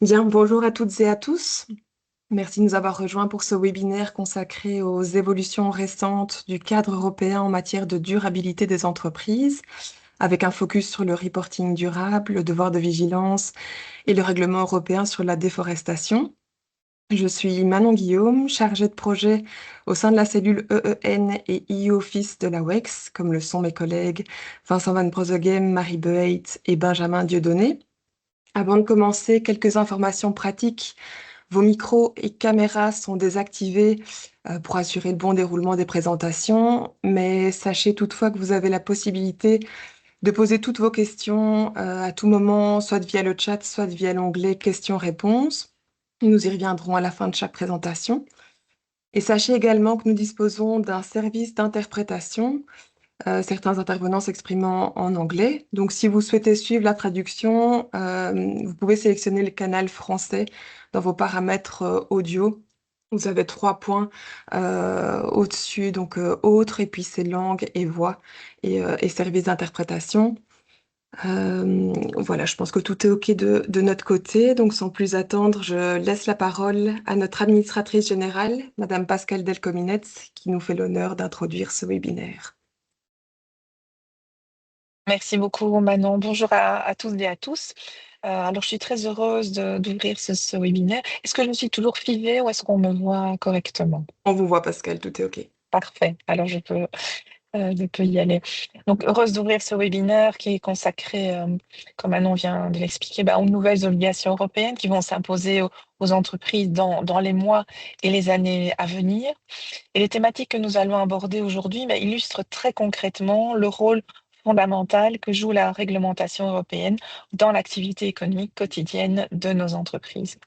Bien, bonjour à toutes et à tous. Merci de nous avoir rejoints pour ce webinaire consacré aux évolutions récentes du cadre européen en matière de durabilité des entreprises, avec un focus sur le reporting durable, le devoir de vigilance et le règlement européen sur la déforestation. Je suis Manon Guillaume, chargée de projet au sein de la cellule EEN et EU Office de la WEX, comme le sont mes collègues Vincent Van Brozeghem, Marie Beheit et Benjamin Dieudonné. Avant de commencer, quelques informations pratiques. Vos micros et caméras sont désactivés pour assurer le bon déroulement des présentations, mais sachez toutefois que vous avez la possibilité de poser toutes vos questions à tout moment, soit via le chat, soit via l'onglet questions-réponses. Nous y reviendrons à la fin de chaque présentation. Et sachez également que nous disposons d'un service d'interprétation, certains intervenants s'exprimant en anglais. Donc, si vous souhaitez suivre la traduction, vous pouvez sélectionner le canal français dans vos paramètres audio. Vous avez trois points au-dessus, donc autres, et puis c'est langue et voix et service d'interprétation. Voilà, je pense que tout est OK de notre côté. Donc, sans plus attendre, je laisse la parole à notre administratrice générale, Madame Pascale Delcominetz, qui nous fait l'honneur d'introduire ce webinaire. Merci beaucoup, Manon. Bonjour à tous et à tous. Alors, je suis très heureuse d'ouvrir ce webinaire. Est-ce que je suis toujours filmée ou est-ce qu'on me voit correctement? On vous voit, Pascal, tout est OK. Parfait. Alors, je peux y aller. Donc, heureuse d'ouvrir ce webinaire qui est consacré, comme Manon vient de l'expliquer, aux nouvelles obligations européennes qui vont s'imposer aux entreprises dans les mois et les années à venir. Et les thématiques que nous allons aborder aujourd'hui illustrent très concrètement le rôle fondamental que joue la réglementation européenne dans l'activité économique quotidienne de nos entreprises.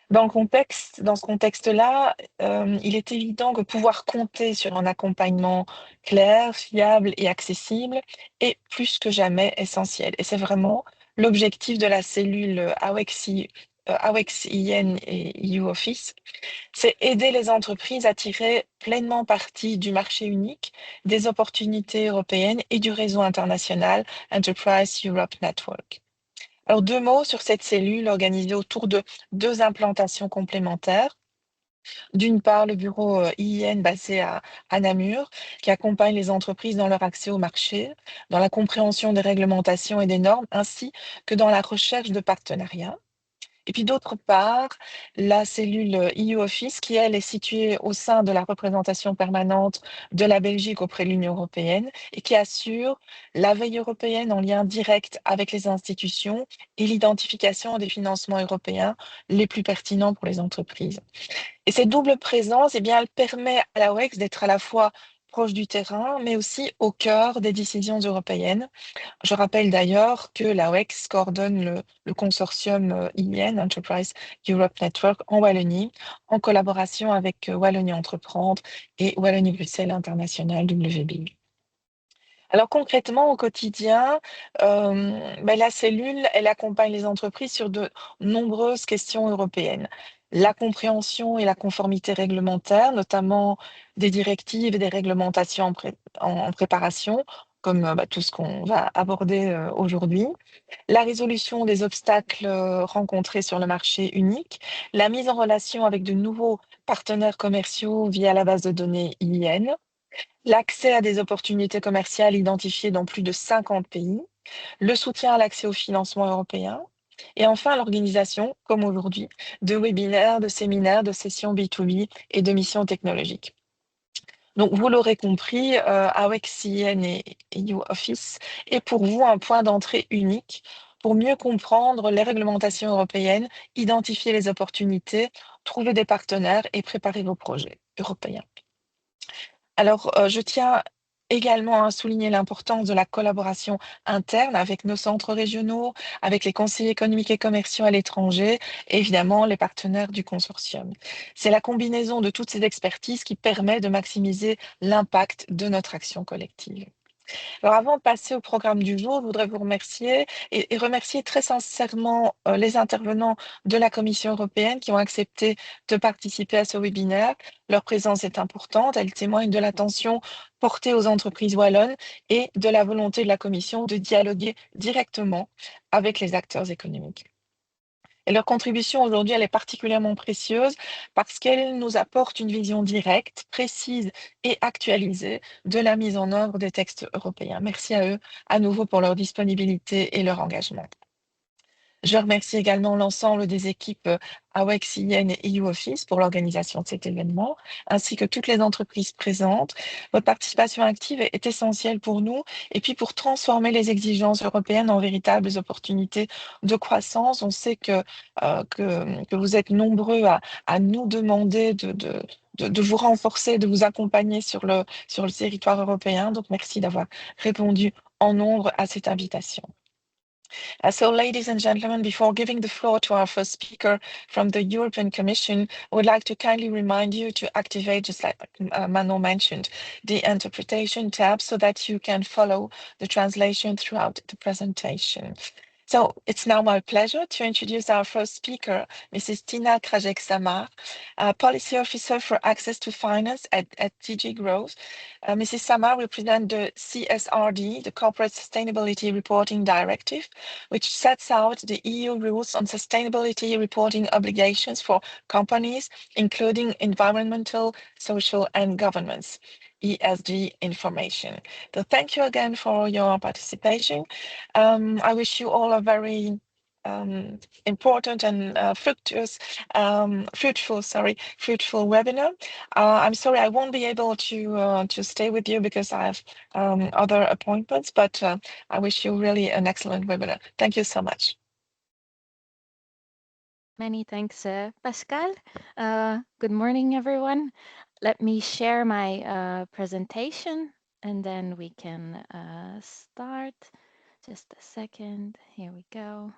Dans ce contexte-là, il est évident que pouvoir compter sur un accompagnement clair, fiable et accessible est plus que jamais essentiel. Et c'est vraiment l'objectif de la cellule AWEX IN et EU Office, c'est aider les entreprises à tirer pleinement parti du marché unique, des opportunités européennes et du réseau international Enterprise Europe Network. Alors, deux mots sur cette cellule organisée autour de deux implantations complémentaires. D'une part, le bureau IIN basé à Namur, qui accompagne les entreprises dans leur accès au marché, dans la compréhension des réglementations et des normes, ainsi que dans la recherche de partenariats. Et puis d'autre part, la cellule EU Office, qui elle est située au sein de la représentation permanente de la Belgique auprès de l'Union européenne et qui assure la veille européenne en lien direct avec les institutions et l'identification des financements européens les plus pertinents pour les entreprises. Et cette double présence, elle permet à la WEX d'être à la fois proche du terrain, mais aussi au cœur des décisions européennes. Je rappelle d'ailleurs que la WEX coordonne le consortium IEN, Enterprise Europe Network, en Wallonie, en collaboration avec Wallonie Entreprendre et Wallonie-Bruxelles International WBI. Alors concrètement, au quotidien, la cellule, elle accompagne les entreprises sur de nombreuses questions européennes. La compréhension et la conformité réglementaire, notamment des directives et des réglementations en préparation, comme tout ce qu'on va aborder aujourd'hui. La résolution des obstacles rencontrés sur le marché unique, la mise en relation avec de nouveaux partenaires commerciaux via la base de données IIN, l'accès à des opportunités commerciales identifiées dans plus de 50 pays, le soutien à l'accès au financement européen, et enfin l'organisation, comme aujourd'hui, de webinaires, de séminaires, de sessions B2B et de missions technologiques. Donc, vous l'aurez compris, AWEX-CIN et EU Office est pour vous un point d'entrée unique pour mieux comprendre les réglementations européennes, identifier les opportunités, trouver des partenaires et préparer vos projets européens. Alors, je tiens également à souligner l'importance de la collaboration interne avec nos centres régionaux, avec les conseillers économiques et commerciaux à l'étranger et évidemment les partenaires du consortium. C'est la combinaison de toutes ces expertises qui permet de maximiser l'impact de notre action collective. Alors avant de passer au programme du jour, je voudrais vous remercier et remercier très sincèrement les intervenants de la Commission européenne qui ont accepté de participer à ce webinaire. Leur présence est importante, elle témoigne de l'attention portée aux entreprises wallonnes et de la volonté de la Commission de dialoguer directement avec les acteurs économiques. Et leur contribution aujourd'hui, elle est particulièrement précieuse parce qu'elle nous apporte une vision directe, précise et actualisée de la mise en œuvre des textes européens. Merci à eux à nouveau pour leur disponibilité et leur engagement. Je remercie également l'ensemble des équipes AWEX, IN et EU Office pour l'organisation de cet événement, ainsi que toutes les entreprises présentes. Votre participation active est essentielle pour nous et puis pour transformer les exigences européennes en véritables opportunités de croissance. On sait que vous êtes nombreux à nous demander de vous renforcer, de vous accompagner sur le territoire européen. Donc, merci d'avoir répondu en nombre à cette invitation. So, ladies and gentlemen, before giving the floor to our first speaker from the European Commission, I would like to kindly remind you to activate, just like Manon mentioned, the interpretation tab so that you can follow the translation throughout the presentation. So it's now my pleasure to introduce our first speaker, Mrs. Tina Krajek-Samar, Policy Officer for Access to Finance at DG Growth. Mrs. Samar will present the CSRD, the Corporate Sustainability Reporting Directive, which sets out the EU rules on sustainability reporting obligations for companies, including environmental, social, and governance. ESG information. So thank you again for your participation. I wish you all a very important and fruitful webinar. I'm sorry I won't be able to stay with you because I have other appointments, but I wish you really an excellent webinar. Thank you so much. Many thanks, Pascal. Good morning, everyone. Let me share my presentation and then we can start. Just a second. Here we go.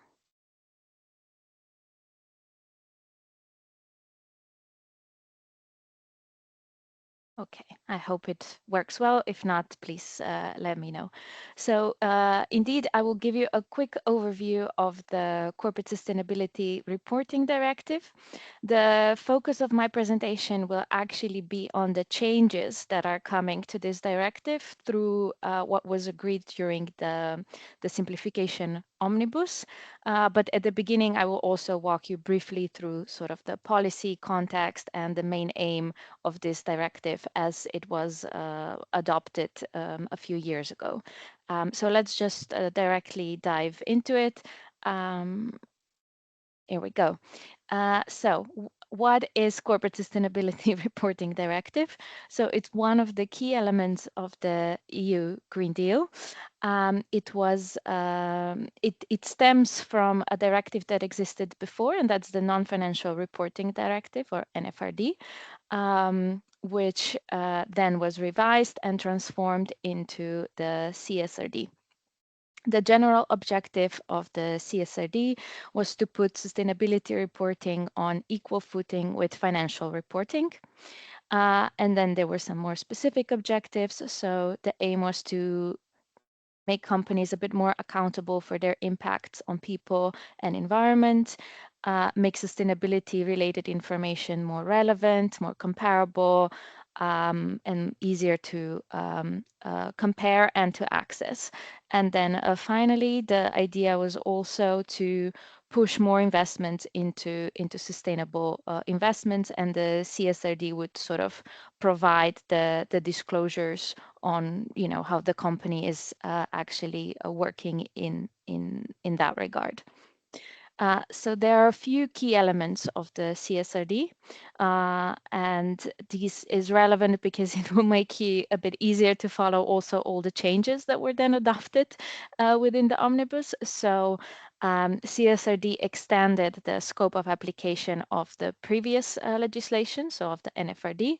Okay, I hope it works well. If not, please let me know. So indeed, I will give you a quick overview of the Corporate Sustainability Reporting Directive. The focus of my presentation will actually be on the changes that are coming to this directive through what was agreed during the simplification omnibus. But at the beginning, I will also walk you briefly through sort of the policy context and the main aim of this directive as it was adopted a few years ago. So let's just directly dive into it. Here we go. So what is Corporate Sustainability Reporting Directive? So it's one of the key elements of the EU Green Deal. It stems from a directive that existed before, and that's the Non-Financial Reporting Directive, or NFRD, which then was revised and transformed into the CSRD. The general objective of the CSRD was to put sustainability reporting on equal footing with financial reporting. And then there were some more specific objectives. So the aim was to make companies a bit more accountable for their impacts on people and environment, make sustainability related information more relevant, more comparable, and easier to compare and to access. And then finally, the idea was also to push more investments into sustainable investments, and the CSRD would sort of provide the disclosures on how the company is actually working in that regard. So there are a few key elements of the CSRD, and this is relevant because it will make it a bit easier to follow also all the changes that were then adopted within the omnibus. So CSRD extended the scope of application of the previous legislation, so of the NFRD.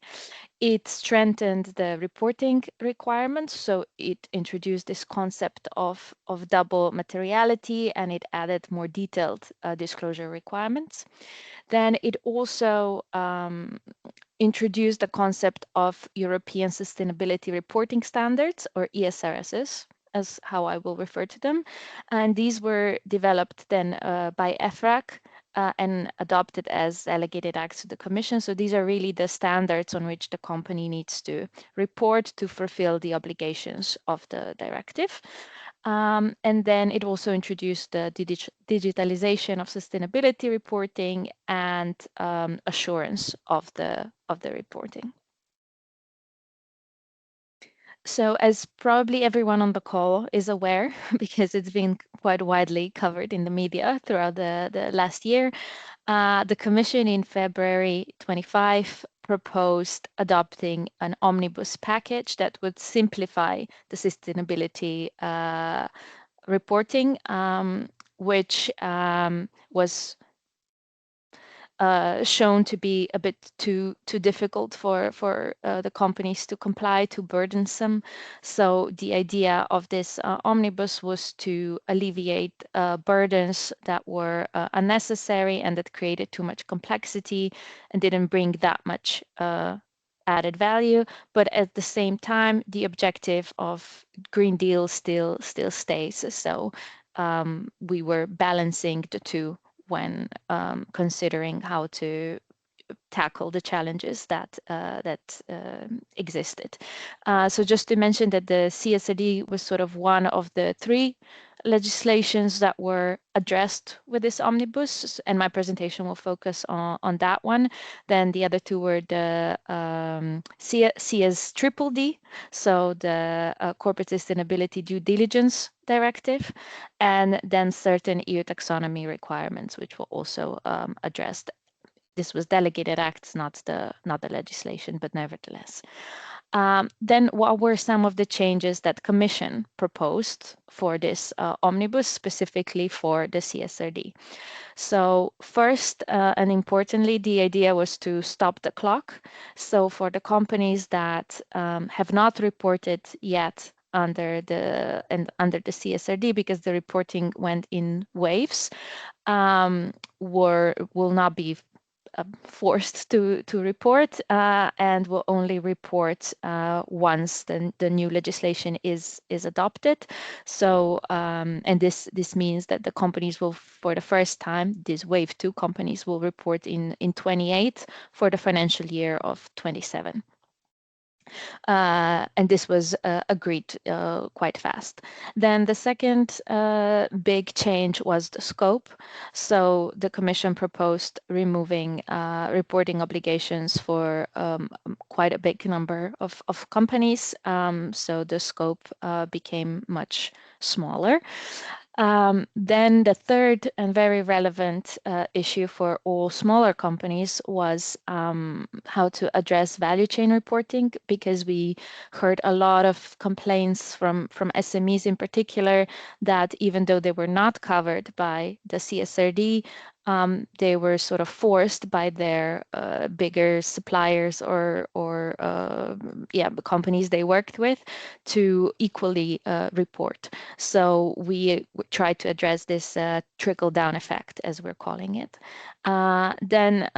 It strengthened the reporting requirements, so it introduced this concept of double materiality, and it added more detailed disclosure requirements. Then it also introduced the concept of European Sustainability Reporting Standards, or ESRSs, as how I will refer to them. And these were developed then by EFRAG and adopted as delegated acts to the Commission. So these are really the standards on which the company needs to report to fulfill the obligations of the directive. And then it also introduced the digitalization of sustainability reporting and assurance of the reporting. So as probably everyone on the call is aware, because it's been quite widely covered in the media throughout the last year, the Commission in February 25 proposed adopting an omnibus package that would simplify the sustainability reporting, which was shown to be a bit too difficult for the companies to comply, too burdensome. So the idea of this omnibus was to alleviate burdens that were unnecessary and that created too much complexity and didn't bring that much added value, but at the same time, the objective of Green Deal still stays. So we were balancing the two when considering how to tackle the challenges that existed. So just to mention that the CSRD was sort of one of the three legislations that were addressed with this omnibus, and my presentation will focus on that one. Then the other two were the CSDDD, so the Corporate Sustainability Due Diligence Directive, and then certain EU taxonomy requirements, which were also addressed. This was delegated acts, not the legislation, but nevertheless. Then what were some of the changes that Commission proposed for this omnibus, specifically for the CSRD? So first and importantly, the idea was to stop the clock. So for the companies that have not reported yet under the CSRD, because the reporting went in waves, will not be forced to report and will only report once the new legislation is adopted. So and this means that the companies will, for the first time, these wave 2 companies will report in 28 for the financial year of 27. And this was agreed quite fast. Then the second big change was the scope. So the Commission proposed removing reporting obligations for quite a big number of companies. So the scope became much smaller. Then the third and very relevant issue for all smaller companies was how to address value chain reporting, because we heard a lot of complaints from SMEs in particular that even though they were not covered by the CSRD, they were sort of forced by their bigger suppliers or companies they worked with to equally report. So we tried to address this trickle-down effect, as we're calling it. Then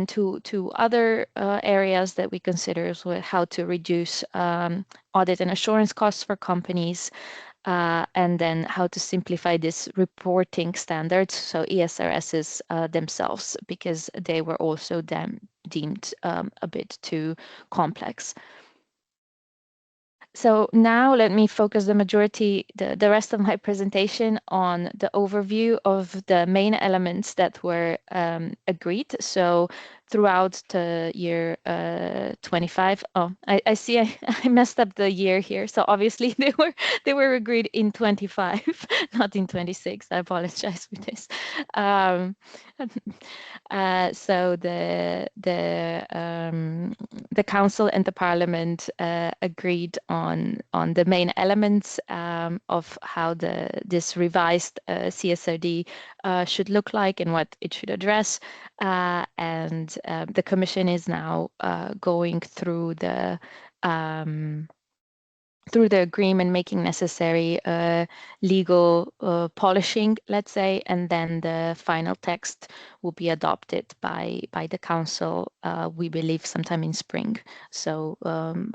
two other areas that we consider were how to reduce audit and assurance costs for companies, and then how to simplify this reporting standards, so ESRSs themselves, because they were also deemed a bit too complex. So now let me focus the rest of my presentation on the overview of the main elements that were agreed. So throughout the year 25, I see I messed up the year here. So obviously they were agreed in 25, not in 26. I apologize for this. So the Council and the Parliament agreed on the main elements of how this revised CSRD should look like and what it should address. And the Commission is now going through the through the agreement, making necessary legal polishing, let's say, and then the final text will be adopted by the council, we believe sometime in spring, so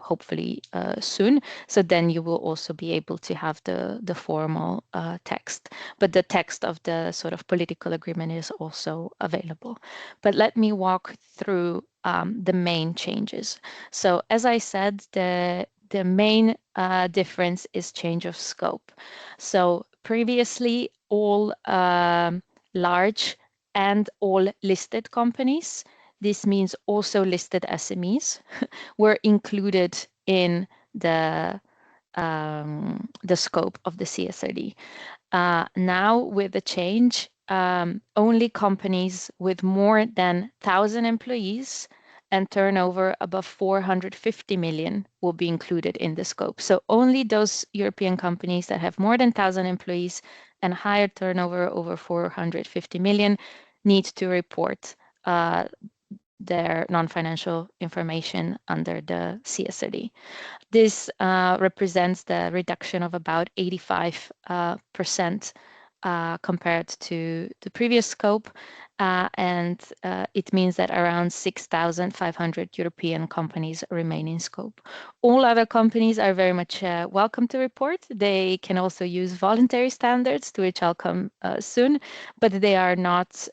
hopefully soon. So then you will also be able to have the formal text, but the text of the sort of political agreement is also available. But let me walk through the main changes. So as I said, the main difference is change of scope. So previously, all large and all listed companies, this means also listed SMEs, were included in the scope of the CSRD. Now, with the change, only companies with more than 1,000 employees and turnover above 450 million will be included in the scope. So only those European companies that have more than 1,000 employees and higher turnover over 450 million need to report their non-financial information under the CSRD. This represents the reduction of about 85% compared to the previous scope, and it means that around 6,500 European companies remain in scope. All other companies are very much welcome to report. They can also use voluntary standards, to which I'll come soon, but they are not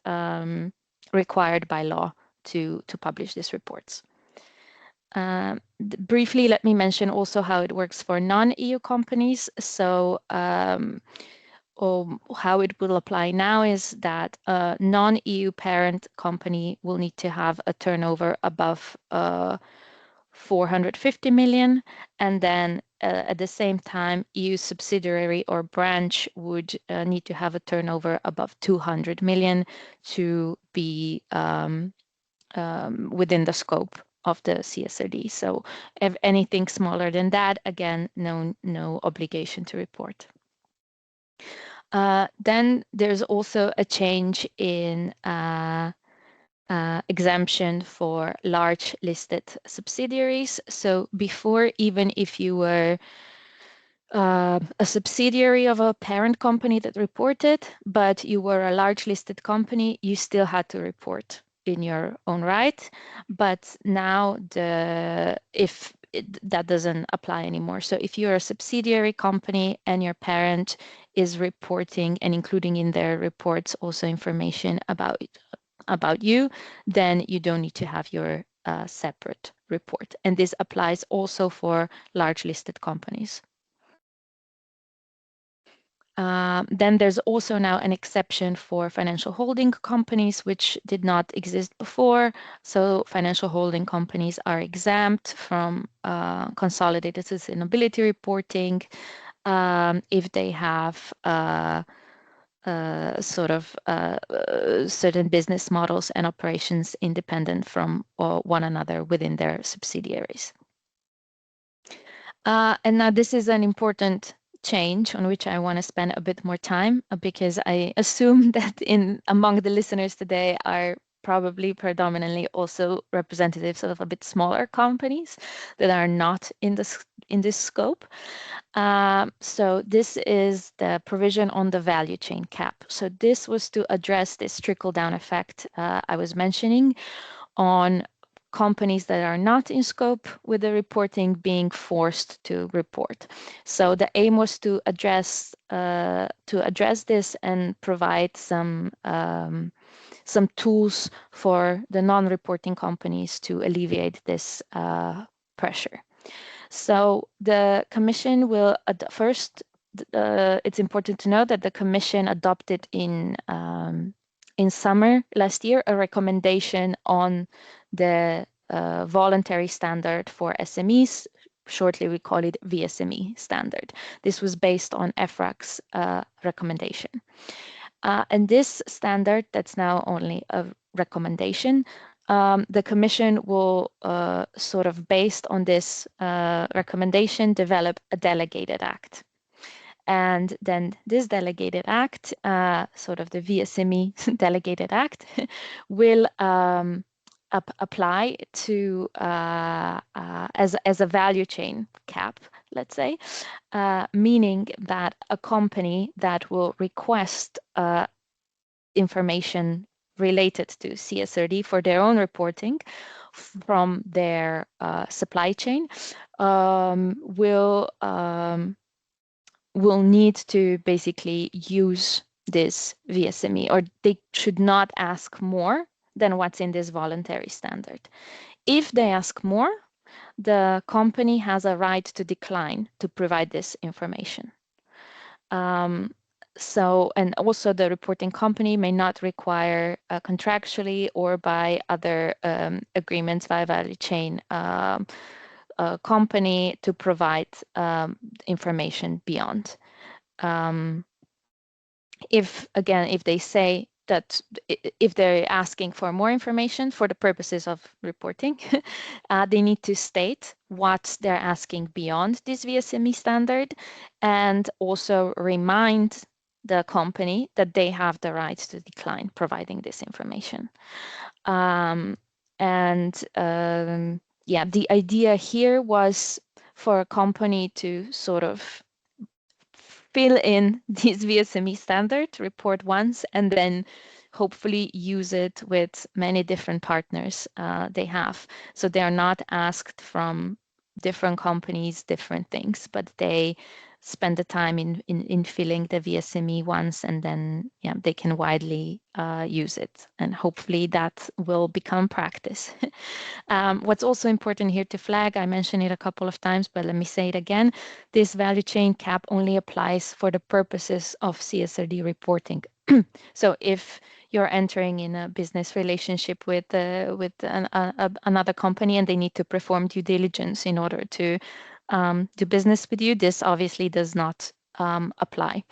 required by law to publish these reports. Briefly, let me mention also how it works for non-EU companies. So how it will apply now is that a non-EU parent company will need to have a turnover above 450 million, and then at the same time, EU subsidiary or branch would need to have a turnover above 200 million to be within the scope of the CSRD. So if anything smaller than that, again, no obligation to report. Then there's also a change in exemption for large listed subsidiaries. So before, even if you were a subsidiary of a parent company that reported, but you were a large listed company, you still had to report in your own right. But now that doesn't apply anymore. So if you're a subsidiary company and your parent is reporting and including in their reports also information about you, then you don't need to have your separate report. And this applies also for large listed companies. Then there's also now an exception for financial holding companies, which did not exist before. So financial holding companies are exempt from consolidated sustainability reporting if they have certain business models and operations independent from one another within their subsidiaries. And now this is an important change on which I want to spend a bit more time, because I assume that among the listeners today are probably predominantly also representatives of a bit smaller companies that are not in this scope. So this is the provision on the value chain cap. So this was to address this trickle-down effect I was mentioning on companies that are not in scope with the reporting being forced to report. So the aim was to address this and provide some tools for the non-reporting companies to alleviate this pressure. So the Commission will first. It's important to note that the Commission adopted in summer last year a recommendation on the voluntary standard for SMEs. Shortly, we call it VSME standard. This was based on EFRAG's recommendation. And this standard, that's now only a recommendation, the Commission will based on this recommendation, develop a delegated act. And then this delegated act, the VSME delegated act, will apply to as a value chain cap let's say, meaning that a company that will request information related to CSRD for their own reporting from their supply chain will need to basically use this VSME, or they should not ask more than what's in this voluntary standard. If they ask more, the company has a right to decline to provide this information. And also the reporting company may not require contractually or by other agreements via value chain company to provide information beyond. If they say that if they're asking for more information for the purposes of reporting, they need to state what they're asking beyond this VSME standard, and also remind the company that they have the right to decline providing this information. Yeah, the idea here was for a company to sort of fill in this VSME standard, report once, and then hopefully use it with many different partners they have. So they are not asked from different companies, different things, but they spend the time in filling the VSME once, and then yeah, they can widely use it, and hopefully that will become practice. What's also important here to flag, I mentioned it a couple of times, but let me say it again, this value chain cap only applies for the purposes of CSRD reporting. So if you're entering in a business relationship with another company and they need to perform due diligence in order to do business with you, this obviously does not apply.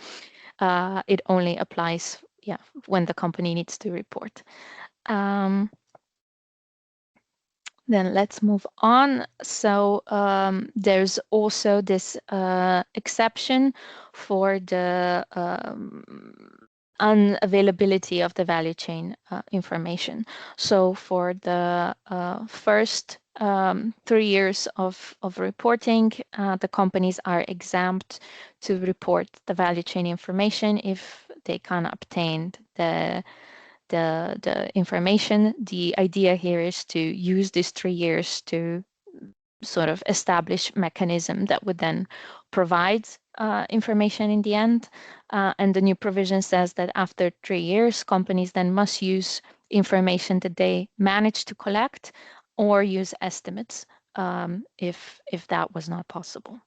It only applies, yeah, when the company needs to report. Then let's move on. So there's also this exception for the unavailability of the value chain information. So for the first 3 years of reporting, the companies are exempt to report the value chain information if they can obtain the information. The idea here is to use these 3 years to sort of establish mechanism that would then provide information in the end. And the new provision says that after 3 years, companies then must use information that they managed to collect or use estimates if that was not possible.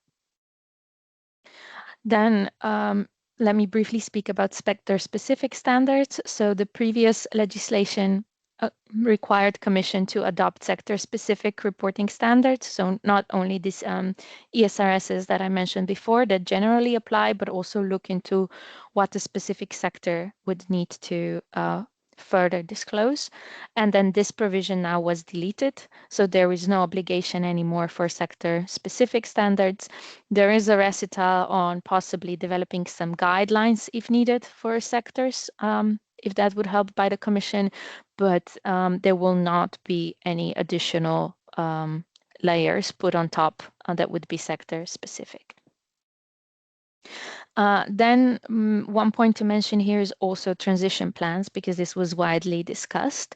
Then let me briefly speak about sector-specific standards. So the previous legislation required Commission to adopt sector-specific reporting standards. So not only these ESRSs that I mentioned before that generally apply, but also look into what a specific sector would need to further disclose. And then this provision now was deleted. So there is no obligation anymore for sector-specific standards. There is a recital on possibly developing some guidelines if needed for sectors, if that would help by the Commission, but there will not be any additional layers put on top that would be sector specific. Then one point to mention here is also transition plans, because this was widely discussed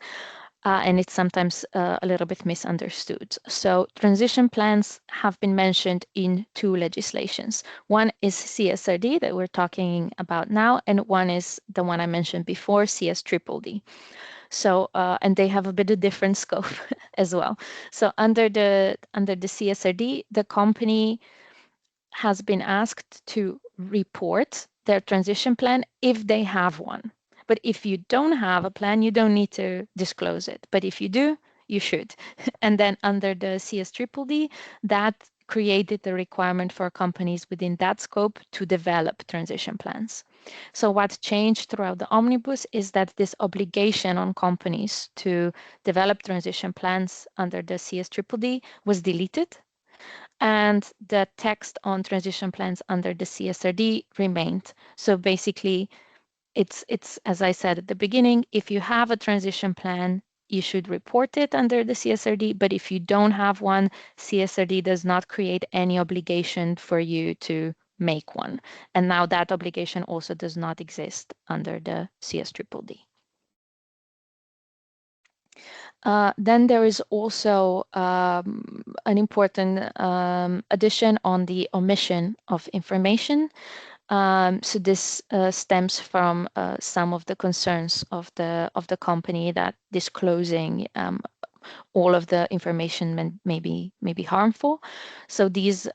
and it's sometimes a little bit misunderstood. So transition plans have been mentioned in 2 legislations. One is CSRD that we're talking about now, and one is the one I mentioned before, CSDDD. So, and they have a bit of different scope as well. So under the CSRD, the company has been asked to report their transition plan if they have one. But if you don't have a plan, you don't need to disclose it. But if you do, you should. And then under the CSDDD, that created the requirement for companies within that scope to develop transition plans. So what changed throughout the omnibus is that this obligation on companies to develop transition plans under the CSDDD was deleted, and the text on transition plans under the CSRD remained. So basically, it's as I said at the beginning, if you have a transition plan, you should report it under the CSRD. But if you don't have one, CSRD does not create any obligation for you to make one. And now that obligation also does not exist under the CSDDD. Then there is also an important addition on the omission of information. So this stems from some of the concerns of the company that disclosing all of the information may be harmful. So these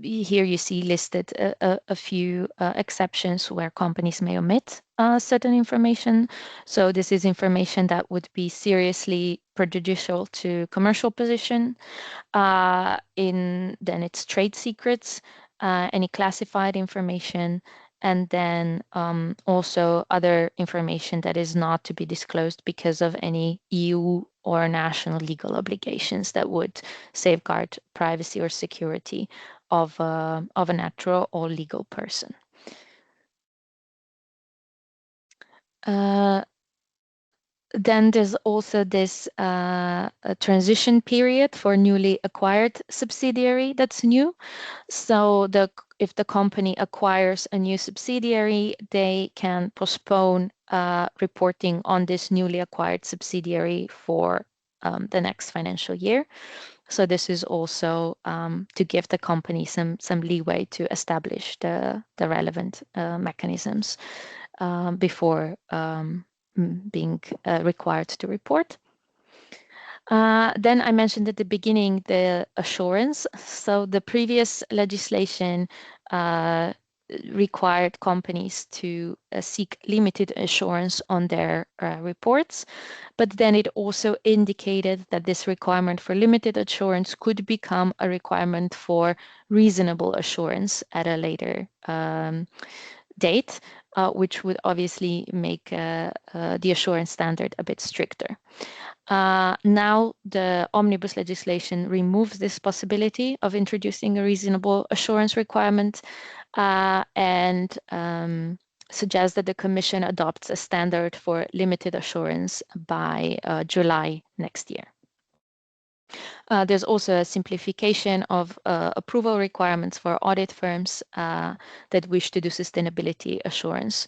here you see listed a few exceptions where companies may omit certain information. So this is information that would be seriously prejudicial to commercial position. Then it's trade secrets, any classified information, and then also other information that is not to be disclosed because of any EU or national legal obligations that would safeguard privacy or security of a natural or legal person. Then there's also this transition period for newly acquired subsidiary that's new. So if the company acquires a new subsidiary, they can postpone reporting on this newly acquired subsidiary for the next financial year. So this is also to give the company some leeway to establish the relevant mechanisms before being required to report. Then I mentioned at the beginning the assurance. So the previous legislation required companies to seek limited assurance on their reports, but then it also indicated that this requirement for limited assurance could become a requirement for reasonable assurance at a later date, which would obviously make the assurance standard a bit stricter. Now the omnibus legislation removes this possibility of introducing a reasonable assurance requirement and suggests that the Commission adopts a standard for limited assurance by July next year. There's also a simplification of approval requirements for audit firms that wish to do sustainability assurance.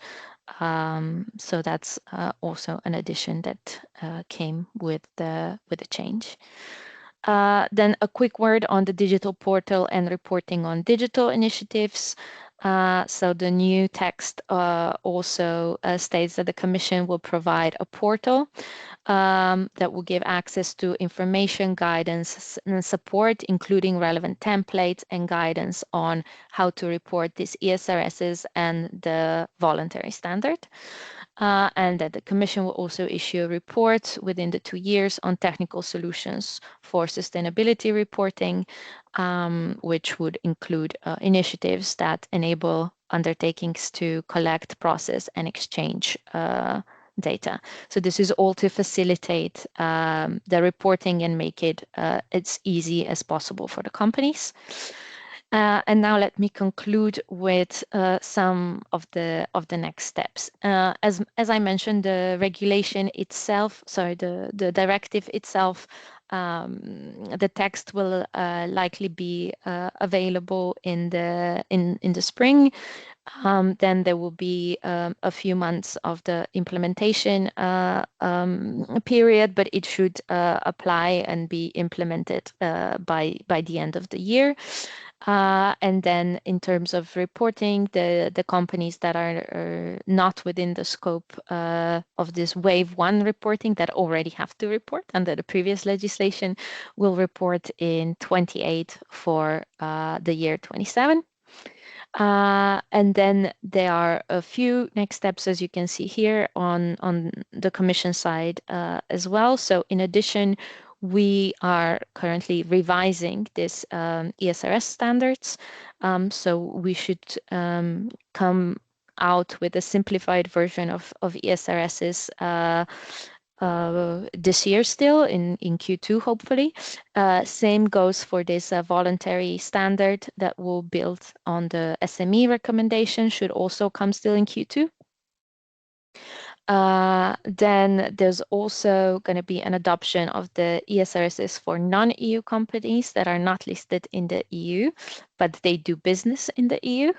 So that's also an addition that came with the change. Then a quick word on the digital portal and reporting on digital initiatives. So the new text also states that the Commission will provide a portal that will give access to information, guidance, and support, including relevant templates and guidance on how to report these ESRSs and the voluntary standard. And that the Commission will also issue a report within the 2 years on technical solutions for sustainability reporting, which would include initiatives that enable undertakings to collect, process, and exchange data. So this is all to facilitate the reporting and make it as easy as possible for the companies. And now let me conclude with some of the next steps. As I mentioned, the regulation itself, the directive itself, the text will likely be available in the spring. Then there will be a few months of the implementation period, but it should apply and be implemented by the end of the year. And then in terms of reporting, the companies that are not within the scope of this wave 1 reporting that already have to report under the previous legislation will report in 28 for the year 27. And then there are a few next steps, as you can see here on the Commission side as well. So in addition, we are currently revising this ESRS standards. So we should come out with a simplified version of ESRSs this year still in Q2, hopefully. Same goes for this voluntary standard that will build on the SME recommendation, should also come still in Q2. Then there's also going to be an adoption of the ESRSs for non-EU companies that are not listed in the EU, but they do business in the EU.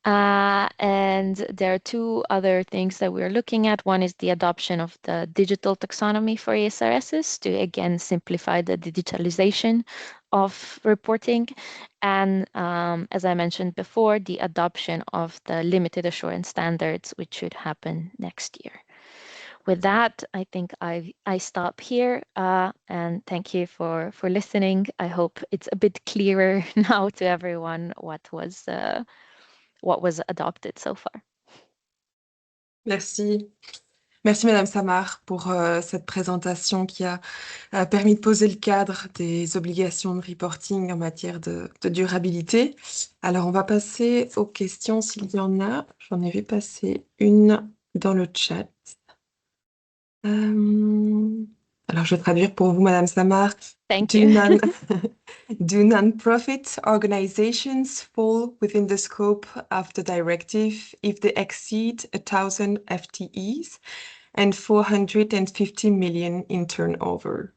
And there are two other things that we're looking at. One is the adoption of the digital taxonomy for ESRSs to again simplify the digitalization of reporting. And as I mentioned before, the adoption of the limited assurance standards, which should happen next year. With that, I think I stop here and thank you for listening. I hope it's a bit clearer now to everyone what was adopted so far. Merci. Merci Madame Samar pour cette présentation qui a permis de poser le cadre des obligations de reporting en matière de durabilité. Alors on va passer aux questions s'il y en a. J'en ai vu passer une dans le chat. Alors je vais traduire pour vous Madame Samar. Thank you. Do non-profit organizations fall within the scope of the directive if they exceed 1,000 FTEs and 450 million in turnover?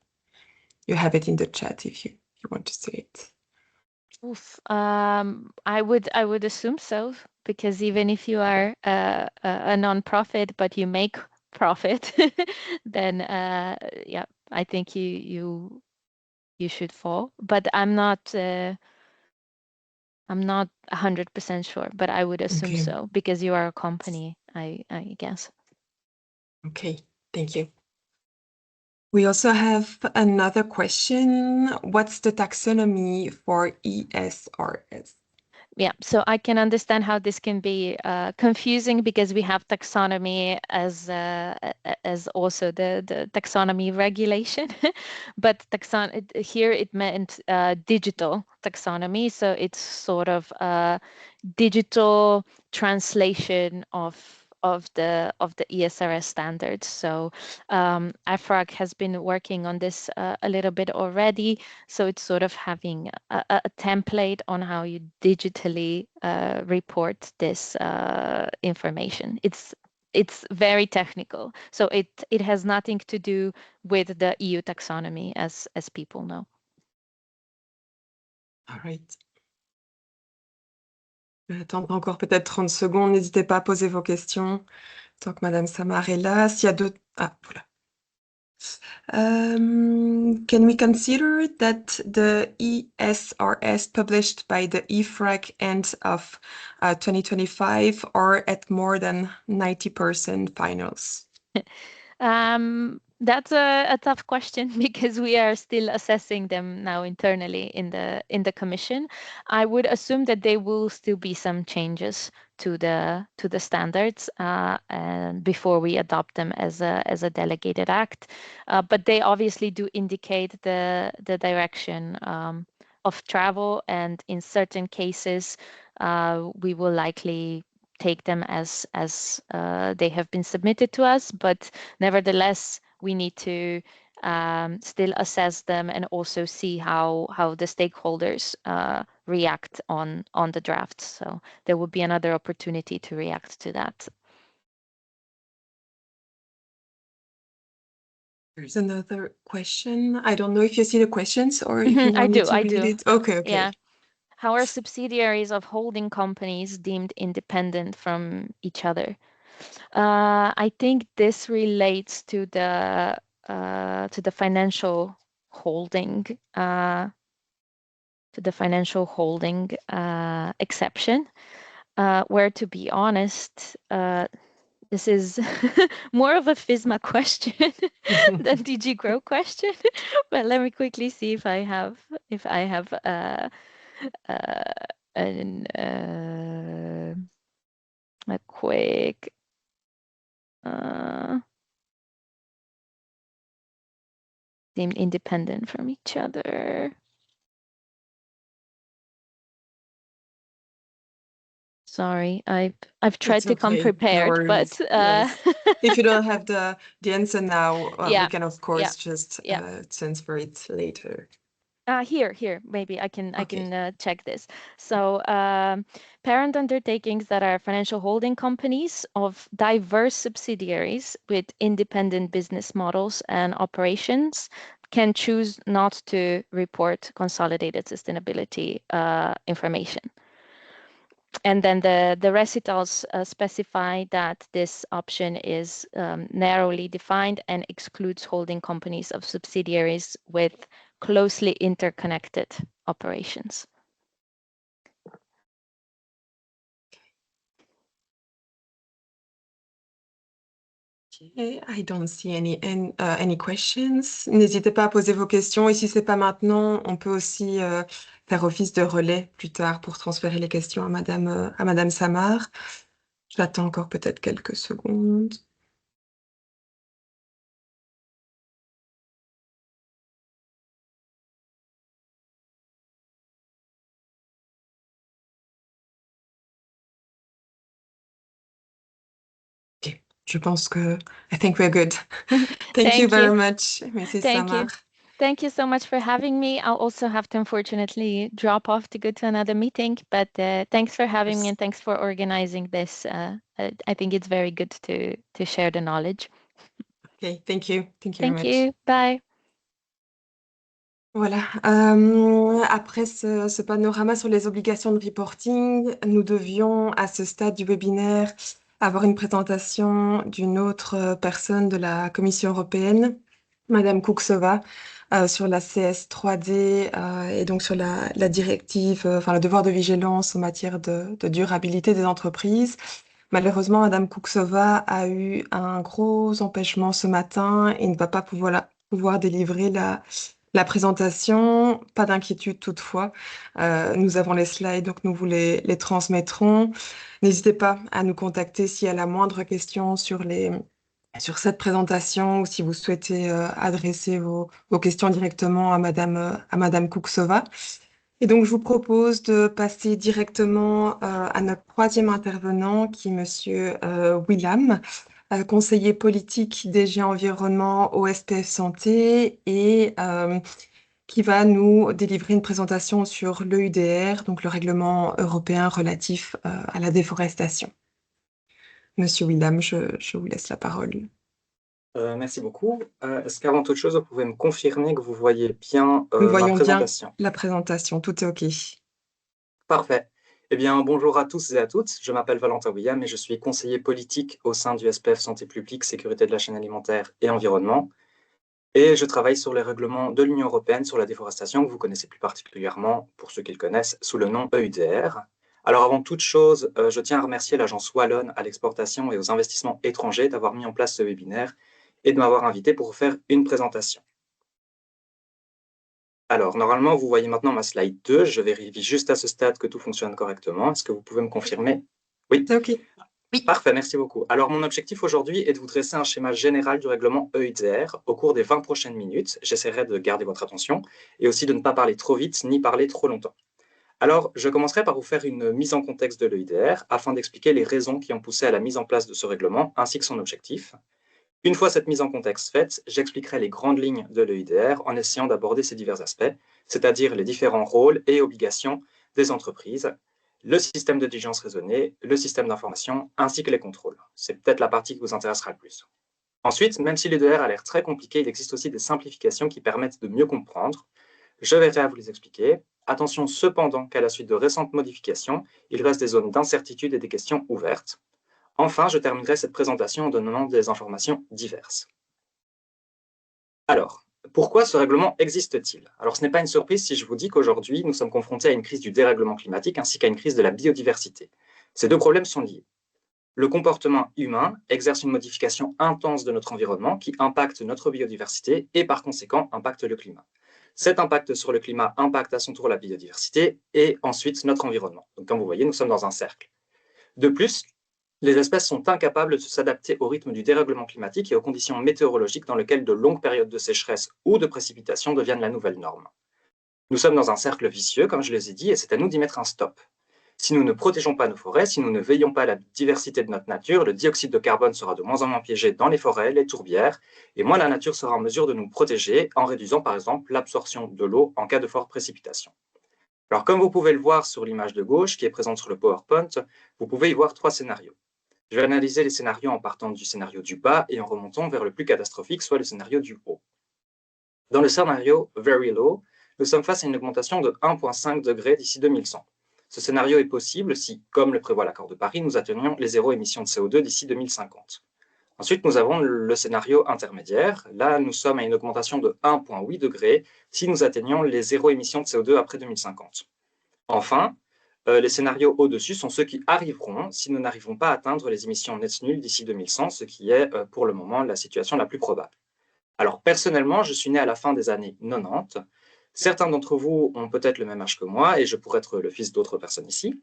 You have it in the chat if you want to say it. Oof. I would assume so, because even if you are a non-profit but you make profit, then yeah, I think you should fall. But I'm not 100% sure, but I would assume so because you are a company, I guess. Okay, thank you. We also have another question. What's the taxonomy for ESRS? Yeah, so I can understand how this can be confusing because we have taxonomy as also the taxonomy regulation, but here it meant digital taxonomy, so it's sort of a digital translation of the ESRS standards. So EFRAG has been working on this a little bit already. So it's sort of having a template on how you digitally report this information. It's very technical. So it has nothing to do with the EU taxonomy, as people know. All right. Je vais attendre encore peut-être 30 secondes. N'hésitez pas à poser vos questions tant que Madame Samar est là. S'il y a d'autres... Ah, voilà. Can we consider that the ESRS published by the EFRAG end of 2025 are at more than 90% finals? That's a tough question because we are still assessing them now internally in the commission. I would assume that there will still be some changes to the standards and before we adopt them as a delegated act, but they obviously do indicate the direction of travel, and in certain cases we will likely take them as they have been submitted to us, but nevertheless we need to still assess them and also see how the stakeholders react on the drafts. So there will be another opportunity to react to that. There's another question. I don't know if you see the questions or if you want I me do. to read it. Okay. Yeah. How are subsidiaries of holding companies deemed independent from each other? I think this relates to the financial holding exception, where, to be honest, this is more of a FISMA question than DG Grow question. But let me quickly see if I have a quick deemed independent from each other. Sorry, I've tried to come prepared, but yes. If you don't have the answer now, yeah, we can of course just transfer it later. Here, maybe I can Okay. check this. So, parent undertakings that are financial holding companies of diverse subsidiaries with independent business models and operations can choose not to report consolidated sustainability information. And then the recitals specify that this option is narrowly defined and excludes holding companies of subsidiaries with closely interconnected operations. Okay, I don't see any questions. N'hésitez pas à poser vos questions. Et si c'est pas maintenant, on peut aussi faire office de relais plus tard pour transférer les questions à Madame Samar. J'attends encore peut-être quelques secondes. Ok, je pense que I think we're good. Thank you Thank you. very much, Mrs. Thank Samar. you. Thank you so much for having me. I'll also have to unfortunately drop off to go to another meeting, but thanks for having me and thanks for organizing this. I think it's very good to share the knowledge. Okay, thank you. Thank you very Thank much. you. Bye. Voilà. Après ce panorama sur les obligations de reporting, nous devions, à ce stade du webinaire, avoir une présentation d'une autre personne de la Commission européenne, Madame Kouksova, sur la CS3D et donc sur la directive, enfin le devoir de vigilance en matière de durabilité des entreprises. Malheureusement, Madame Kouksova a eu un gros empêchement ce matin et ne va pas pouvoir délivrer la présentation. Pas d'inquiétude toutefois. Nous avons les slides, donc nous vous les transmettrons. N'hésitez pas à nous contacter s'il y a la moindre question sur cette présentation ou si vous souhaitez adresser vos questions directement à Madame Kouksova. Et donc, je vous propose de passer directement à notre troisième intervenant, qui est Monsieur Willam, conseiller politique DG Environnement au SPF Santé et qui va nous délivrer une présentation sur l'EUDR, donc le règlement européen relatif à la déforestation. Monsieur Willam, je vous laisse la parole. Merci beaucoup. Est-ce qu'avant toute chose, vous pouvez me confirmer que vous voyez bien Nous ma voyons bien présentation? la présentation, tout est OK. Parfait. Eh bien, bonjour à tous et à toutes. Je m'appelle Valentin William et je suis conseiller politique au sein du SPF Santé publique, sécurité de la chaîne alimentaire et environnement. Et je travaille sur les règlements de l'Union européenne sur la déforestation, que vous connaissez plus particulièrement, pour ceux qui le connaissent, sous le nom EUDR. Alors, avant toute chose, je tiens à remercier l'Agence Wallonne à l'exportation et aux investissements étrangers d'avoir mis en place ce webinaire et de m'avoir invité pour vous faire une présentation. Alors, normalement, vous voyez maintenant ma slide 2. Je vérifie juste à ce stade que tout fonctionne correctement. Est-ce que vous pouvez me confirmer? Oui. C'est OK. Oui. Parfait, merci beaucoup. Alors, mon objectif aujourd'hui est de vous dresser un schéma général du règlement EUDR au cours des 20 prochaines minutes. J'essaierai de garder votre attention et aussi de ne pas parler trop vite ni parler trop longtemps. Alors, je commencerai par vous faire une mise en contexte de l'EUDR afin d'expliquer les raisons qui ont poussé à la mise en place de ce règlement ainsi que son objectif. Une fois cette mise en contexte faite, j'expliquerai les grandes lignes de l'EUDR en essayant d'aborder ces divers aspects, c'est-à-dire les différents rôles et obligations des entreprises, le système de diligence raisonnée, le système d'information, ainsi que les contrôles. C'est peut-être la partie qui vous intéressera le plus. Ensuite, même si l'EUDR a l'air très compliqué, il existe aussi des simplifications qui permettent de mieux comprendre. Je vais à vous les expliquer. Attention cependant qu'à la suite de récentes modifications, il reste des zones d'incertitude et des questions ouvertes. Enfin, je terminerai cette présentation en donnant des informations diverses. Alors, pourquoi ce règlement existe-t-il? Alors, ce n'est pas une surprise si je vous dis qu'aujourd'hui, nous sommes confrontés à une crise du dérèglement climatique ainsi qu'à une crise de la biodiversité. Ces deux problèmes sont liés. Le comportement humain exerce une modification intense de notre environnement qui impacte notre biodiversité et par conséquent impacte le climat. Cet impact sur le climat impacte à son tour la biodiversité et ensuite notre environnement. Donc, comme vous voyez, nous sommes dans un cercle. De plus, les espèces sont incapables de s'adapter au rythme du dérèglement climatique et aux conditions météorologiques dans lesquelles de longues périodes de sécheresse ou de précipitation deviennent la nouvelle norme. Nous sommes dans un cercle vicieux, comme je les ai dit, et c'est à nous d'y mettre un stop. Si nous ne protégeons pas nos forêts, si nous ne veillons pas à la diversité de notre nature, le dioxyde de carbone sera de moins en moins piégé dans les forêts, les tourbières, et moins la nature sera en mesure de nous protéger en réduisant par exemple l'absorption de l'eau en cas de forte précipitation. Alors comme vous pouvez le voir sur l'image de gauche qui est présente sur le PowerPoint, vous pouvez y voir 3 scénarios. Je vais analyser les scénarios en partant du scénario du bas et en remontant vers le plus catastrophique, soit le scénario du haut. Dans le scénario Very Low, nous sommes face à une augmentation de 1,5 degrés d'ici 2100. Ce scénario est possible si, comme le prévoit l'accord de Paris, nous atteignions les zéro émissions de CO2 d'ici 2050. Ensuite, nous avons le scénario intermédiaire. Là, nous sommes à une augmentation de 1,8 degrés si nous atteignons les zéro émissions de CO2 après 2050. Enfin, les scénarios au-dessus sont ceux qui arriveront si nous n'arrivons pas à atteindre les émissions nettes nulles d'ici 2100, ce qui est pour le moment la situation la plus probable. Alors personnellement, je suis né à la fin des années 90. Certains d'entre vous ont peut-être le même âge que moi et je pourrais être le fils d'autres personnes ici.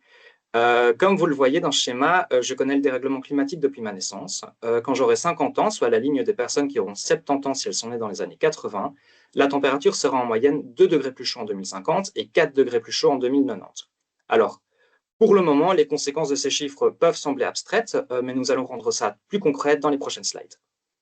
Comme vous le voyez dans ce schéma, je connais le dérèglement climatique depuis ma naissance. Quand j'aurai 50 ans, soit la ligne des personnes qui auront 70 ans si elles sont nées dans les années 80, la température sera en moyenne 2 degrés plus chaud en 2050 et 4 degrés plus chaud en 2090. Alors, pour le moment, les conséquences de ces chiffres peuvent sembler abstraites, mais nous allons rendre ça plus concret dans les prochaines slides.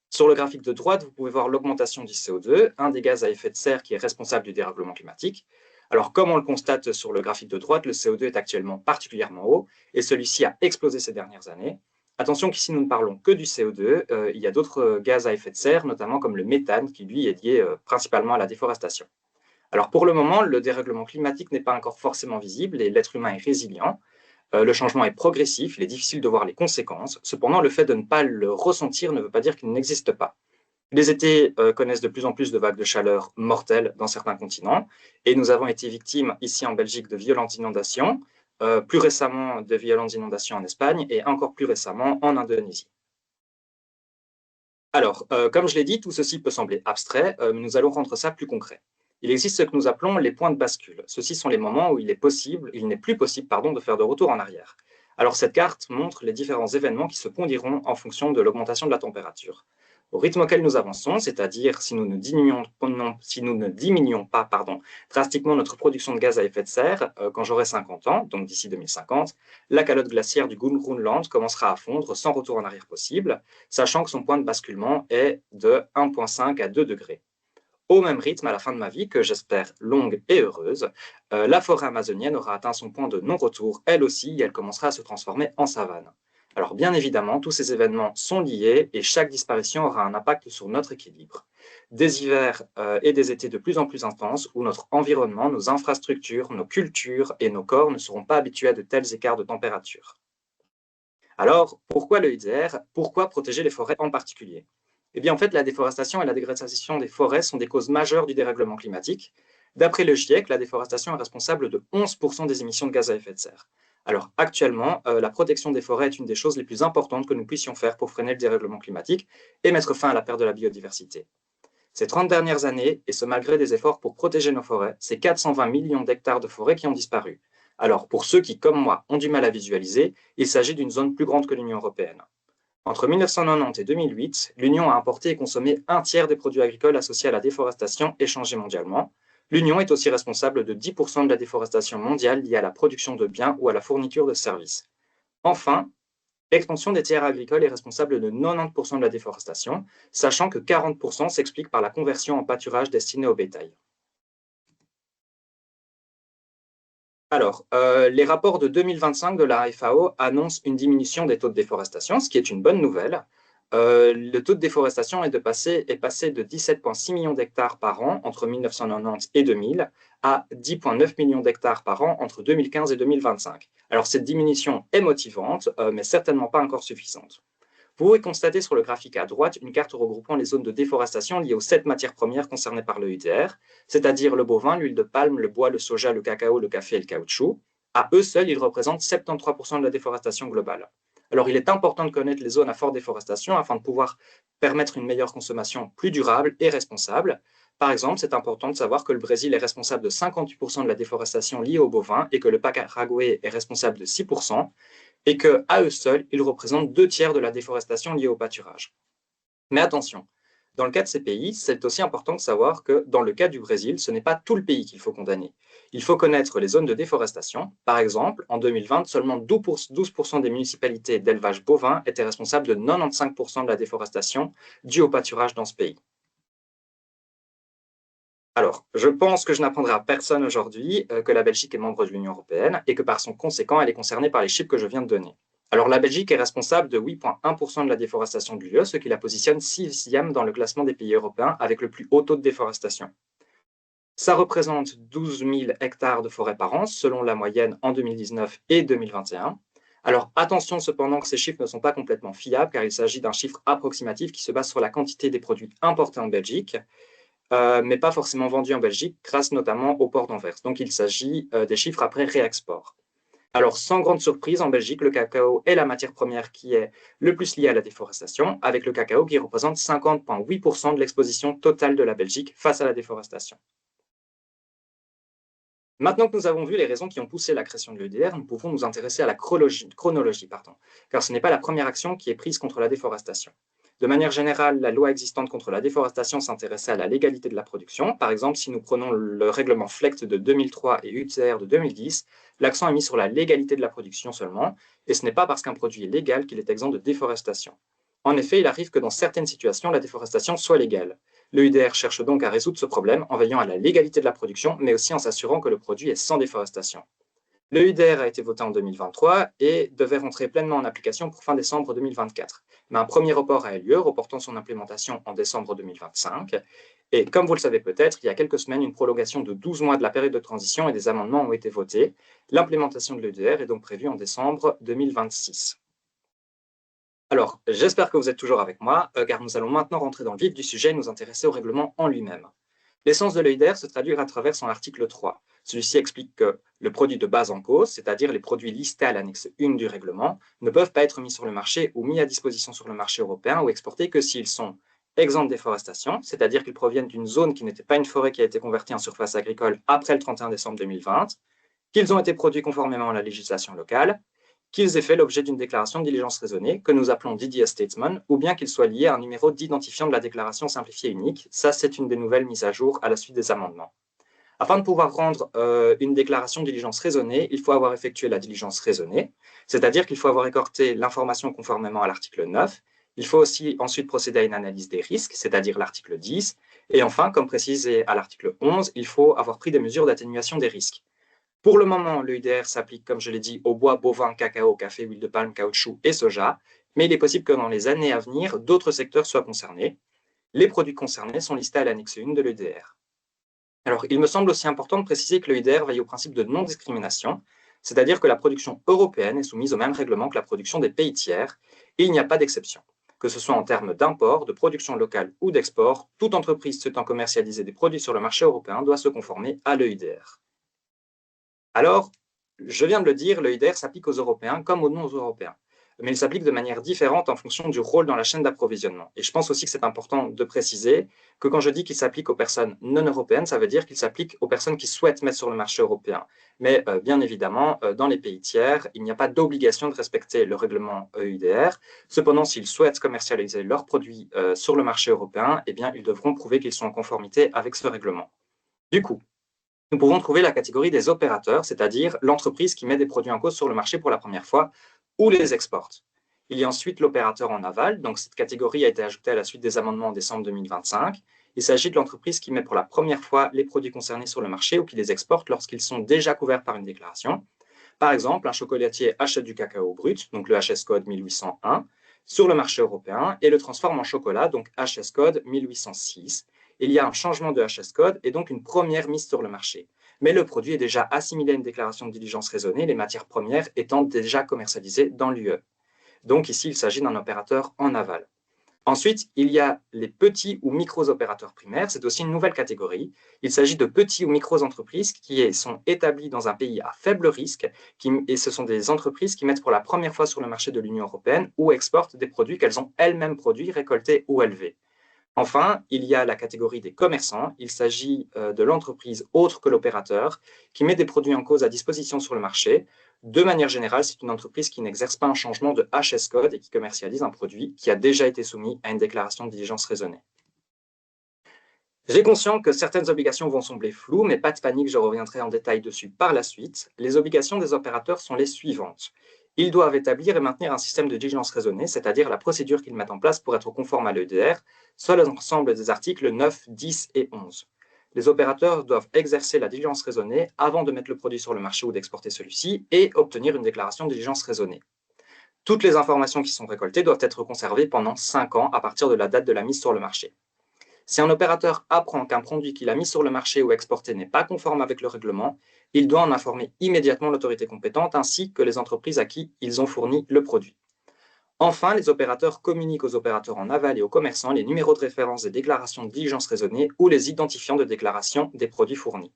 Sur le graphique de droite, vous pouvez voir l'augmentation du CO2, un des gaz à effet de serre qui est responsable du dérèglement climatique. Alors, comme on le constate sur le graphique de droite, le CO2 est actuellement particulièrement haut et celui-ci a explosé ces dernières années. Attention qu'ici, nous ne parlons que du CO2. Il y a d'autres gaz à effet de serre, notamment comme le méthane, qui lui est lié principalement à la déforestation. Alors, pour le moment, le dérèglement climatique n'est pas encore forcément visible et l'être humain est résilient. Le changement est progressif, il est difficile de voir les conséquences. Cependant, le fait de ne pas le ressentir ne veut pas dire qu'il n'existe pas. Les étés connaissent de plus en plus de vagues de chaleur mortelles dans certains continents, et nous avons été victimes ici en Belgique de violentes inondations, plus récemment de violentes inondations en Espagne, et encore plus récemment en Indonésie. Alors, comme je l'ai dit, tout ceci peut sembler abstrait, mais nous allons rendre ça plus concret. Il existe ce que nous appelons les points de bascule. Ceux-ci sont les moments où il n'est plus possible de faire de retour en arrière. Alors cette carte montre les différents événements qui se produiront en fonction de l'augmentation de la température. Au rythme auquel nous avançons, c'est-à-dire si nous ne diminuons pas drastiquement notre production de gaz à effet de serre, quand j'aurai 50 ans, donc d'ici 2050, la calotte glaciaire du Groenland commencera à fondre sans retour en arrière possible, sachant que son point de basculement est de 1,5 à 2 degrés. Au même rythme, à la fin de ma vie, que j'espère longue et heureuse, la forêt amazonienne aura atteint son point de non-retour, elle aussi, et elle commencera à se transformer en savane. Alors bien évidemment, tous ces événements sont liés et chaque disparition aura un impact sur notre équilibre. Des hivers et des étés de plus en plus intenses où notre environnement, nos infrastructures, nos cultures et nos corps ne seront pas habitués à de tels écarts de température. Alors, pourquoi le HDR? Pourquoi protéger les forêts en particulier? Eh bien, en fait, la déforestation et la dégradation des forêts sont des causes majeures du dérèglement climatique. D'après le GIEC, la déforestation est responsable de 11% des émissions de gaz à effet de serre. Alors, actuellement, la protection des forêts est une des choses les plus importantes que nous puissions faire pour freiner le dérèglement climatique et mettre fin à la perte de la biodiversité. Ces 30 dernières années, et ce malgré des efforts pour protéger nos forêts, c'est 420 millions d'hectares de forêts qui ont disparu. Alors, pour ceux qui, comme moi, ont du mal à visualiser, il s'agit d'une zone plus grande que l'Union européenne. Entre 1990 et 2008, l'Union a importé et consommé un tiers des produits agricoles associés à la déforestation échangés mondialement. L'Union est aussi responsable de 10% de la déforestation mondiale liée à la production de biens ou à la fourniture de services. Enfin, l'expansion des terres agricoles est responsable de 90% de la déforestation, sachant que 40% s'explique par la conversion en pâturage destiné au bétail. Alors, les rapports de 2025 de la FAO annoncent une diminution des taux de déforestation, ce qui est une bonne nouvelle. Le taux de déforestation est passé de 17,6 millions d'hectares par an entre 1990 et 2000 à 10,9 millions d'hectares par an entre 2015 et 2025. Alors, cette diminution est motivante, mais certainement pas encore suffisante. Vous pouvez constater sur le graphique à droite une carte regroupant les zones de déforestation liées aux 7 matières premières concernées par le HDR, c'est-à-dire le bovin, l'huile de palme, le bois, le soja, le cacao, le café et le caoutchouc. À eux seuls, ils représentent 73% de la déforestation globale. Alors, il est important de connaître les zones à forte déforestation afin de pouvoir permettre une meilleure consommation plus durable et responsable. Par exemple, c'est important de savoir que le Brésil est responsable de 58% de la déforestation liée aux bovins et que le Paraguay est responsable de 6%. Et qu'à eux seuls, ils représentent 2 tiers de la déforestation liée au pâturage. Mais attention, Dans le cas de ces pays, c'est aussi important de savoir que dans le cas du Brésil, ce n'est pas tout le pays qu'il faut condamner. Il faut connaître les zones de déforestation. Par exemple, en 2020, seulement 12% des municipalités d'élevage bovin étaient responsables de 95% de la déforestation due au pâturage dans ce pays. Alors, je pense que je n'apprendrai à personne aujourd'hui que la Belgique est membre de l'Union européenne et que par son conséquent, elle est concernée par les chiffres que je viens de donner. Alors, la Belgique est responsable de 8,1% de la déforestation de l'UE, ce qui la positionne 6e dans le classement des pays européens avec le plus haut taux de déforestation. Ça représente 12 000 hectares de forêt par an, selon la moyenne en 2019 et 2021. Alors, attention cependant que ces chiffres ne sont pas complètement fiables, car il s'agit d'un chiffre approximatif qui se base sur la quantité des produits importés en Belgique, mais pas forcément vendus en Belgique, grâce notamment au port d'Anvers. Donc, il s'agit des chiffres après réexport. Alors, sans grande surprise, en Belgique, le cacao est la matière première qui est le plus liée à la déforestation, avec le cacao qui représente 50,8% de l'exposition totale de la Belgique face à la déforestation. Maintenant que nous avons vu les raisons qui ont poussé la création de l'EUDR, nous pouvons nous intéresser à la chronologie, car ce n'est pas la première action qui est prise contre la déforestation. De manière générale, la loi existante contre la déforestation s'intéressait à la légalité de la production. Par exemple, si nous prenons le règlement FLEGT de 2003 et UTR de 2010, l'accent est mis sur la légalité de la production seulement, et ce n'est pas parce qu'un produit est légal qu'il est exempt de déforestation. En effet, il arrive que dans certaines situations, la déforestation soit légale. L'EUDR cherche donc à résoudre ce problème en veillant à la légalité de la production, mais aussi en s'assurant que le produit est sans déforestation. L'EUDR a été voté en 2023 et devait rentrer pleinement en application pour fin décembre 2024. Mais un premier report a eu lieu, reportant son implémentation en décembre 2025. Et comme vous le savez peut-être, il y a quelques semaines, une prolongation de 12 mois de la période de transition et des amendements ont été votés. L'implémentation de l'EUDR est donc prévue en décembre 2026. Alors, j'espère que vous êtes toujours avec moi, car nous allons maintenant rentrer dans le vif du sujet et nous intéresser au règlement en lui-même. L'essence de l'EUDR se traduit à travers son article 3. Celui-ci explique que le produit de base en cause, c'est-à-dire les produits listés à l'annexe 1 du règlement, ne peuvent pas être mis sur le marché ou mis à disposition sur le marché européen ou exportés que s'ils sont exempts de déforestation, c'est-à-dire qu'ils proviennent d'une zone qui n'était pas une forêt qui a été convertie en surface agricole après le 31 décembre 2020, qu'ils ont été produits conformément à la législation locale, qu'ils aient fait l'objet d'une déclaration de diligence raisonnée, que nous appelons DDS Statement, ou bien qu'ils soient liés à un numéro d'identifiant de la déclaration simplifiée unique. Ça, c'est une des nouvelles mises à jour à la suite des amendements. Afin de pouvoir rendre une déclaration de diligence raisonnée, il faut avoir effectué la diligence raisonnée, c'est-à-dire qu'il faut avoir récolté l'information conformément à l'article 9. Il faut aussi ensuite procéder à une analyse des risques, c'est-à-dire l'article 10. Et enfin, comme précisé à l'article 11, il faut avoir pris des mesures d'atténuation des risques. Pour le moment, l'EUDR s'applique, comme je l'ai dit, au bois, bovin, cacao, café, huile de palme, caoutchouc et soja, mais il est possible que dans les années à venir, d'autres secteurs soient concernés. Les produits concernés sont listés à l'annexe 1 de l'EUDR. Alors, il me semble aussi important de préciser que l'EUDR veille au principe de non-discrimination, c'est-à-dire que la production européenne est soumise au même règlement que la production des pays tiers, et il n'y a pas d'exception. Que ce soit en termes d'import, de production locale ou d'export, toute entreprise souhaitant commercialiser des produits sur le marché européen doit se conformer à l'EUDR. Alors, je viens de le dire, l'EUDR s'applique aux Européens comme aux non-Européens, mais il s'applique de manière différente en fonction du rôle dans la chaîne d'approvisionnement. Et je pense aussi que c'est important de préciser que quand je dis qu'il s'applique aux personnes non européennes, ça veut dire qu'il s'applique aux personnes qui souhaitent mettre sur le marché européen. Mais bien évidemment, dans les pays tiers, il n'y a pas d'obligation de respecter le règlement EUDR. Cependant, s'ils souhaitent commercialiser leurs produits sur le marché européen, eh bien, ils devront prouver qu'ils sont en conformité avec ce règlement. Du coup, nous pouvons trouver la catégorie des opérateurs, c'est-à-dire l'entreprise qui met des produits en cause sur le marché pour la première fois ou les exporte. Il y a ensuite l'opérateur en aval, donc cette catégorie a été ajoutée à la suite des amendements en décembre 2025. Il s'agit de l'entreprise qui met pour la première fois les produits concernés sur le marché ou qui les exporte lorsqu'ils sont déjà couverts par une déclaration. Par exemple, un chocolatier achète du cacao brut, donc le HS code 1801, sur le marché européen et le transforme en chocolat, donc HS code 1806. Il y a un changement de HS code et donc une première mise sur le marché. Mais le produit est déjà assimilé à une déclaration de diligence raisonnée, les matières premières étant déjà commercialisées dans l'UE. Donc ici, il s'agit d'un opérateur en aval. Ensuite, il y a les petits ou micro-opérateurs primaires. C'est aussi une nouvelle catégorie. Il s'agit de petits ou micro-entreprises qui sont établies dans un pays à faible risque et ce sont des entreprises qui mettent pour la première fois sur le marché de l'Union européenne ou exportent des produits qu'elles ont elles-mêmes produits, récoltés ou élevés. Enfin, il y a la catégorie des commerçants. Il s'agit de l'entreprise autre que l'opérateur qui met des produits en cause à disposition sur le marché. De manière générale, c'est une entreprise qui n'exerce pas un changement de HS code et qui commercialise un produit qui a déjà été soumis à une déclaration de diligence raisonnée. J'ai conscience que certaines obligations vont sembler floues, mais pas de panique, je reviendrai en détail dessus par la suite. Les obligations des opérateurs sont les suivantes. Ils doivent établir et maintenir un système de diligence raisonnée, c'est-à-dire la procédure qu'ils mettent en place pour être conformes à l'EUDR, soit l'ensemble des articles 9, 10 et 11. Les opérateurs doivent exercer la diligence raisonnée avant de mettre le produit sur le marché ou d'exporter celui-ci et obtenir une déclaration de diligence raisonnée. Toutes les informations qui sont récoltées doivent être conservées pendant 5 ans à partir de la date de la mise sur le marché. Si un opérateur apprend qu'un produit qu'il a mis sur le marché ou exporté n'est pas conforme avec le règlement, il doit en informer immédiatement l'autorité compétente ainsi que les entreprises à qui ils ont fourni le produit. Enfin, les opérateurs communiquent aux opérateurs en aval et aux commerçants les numéros de référence des déclarations de diligence raisonnée ou les identifiants de déclaration des produits fournis.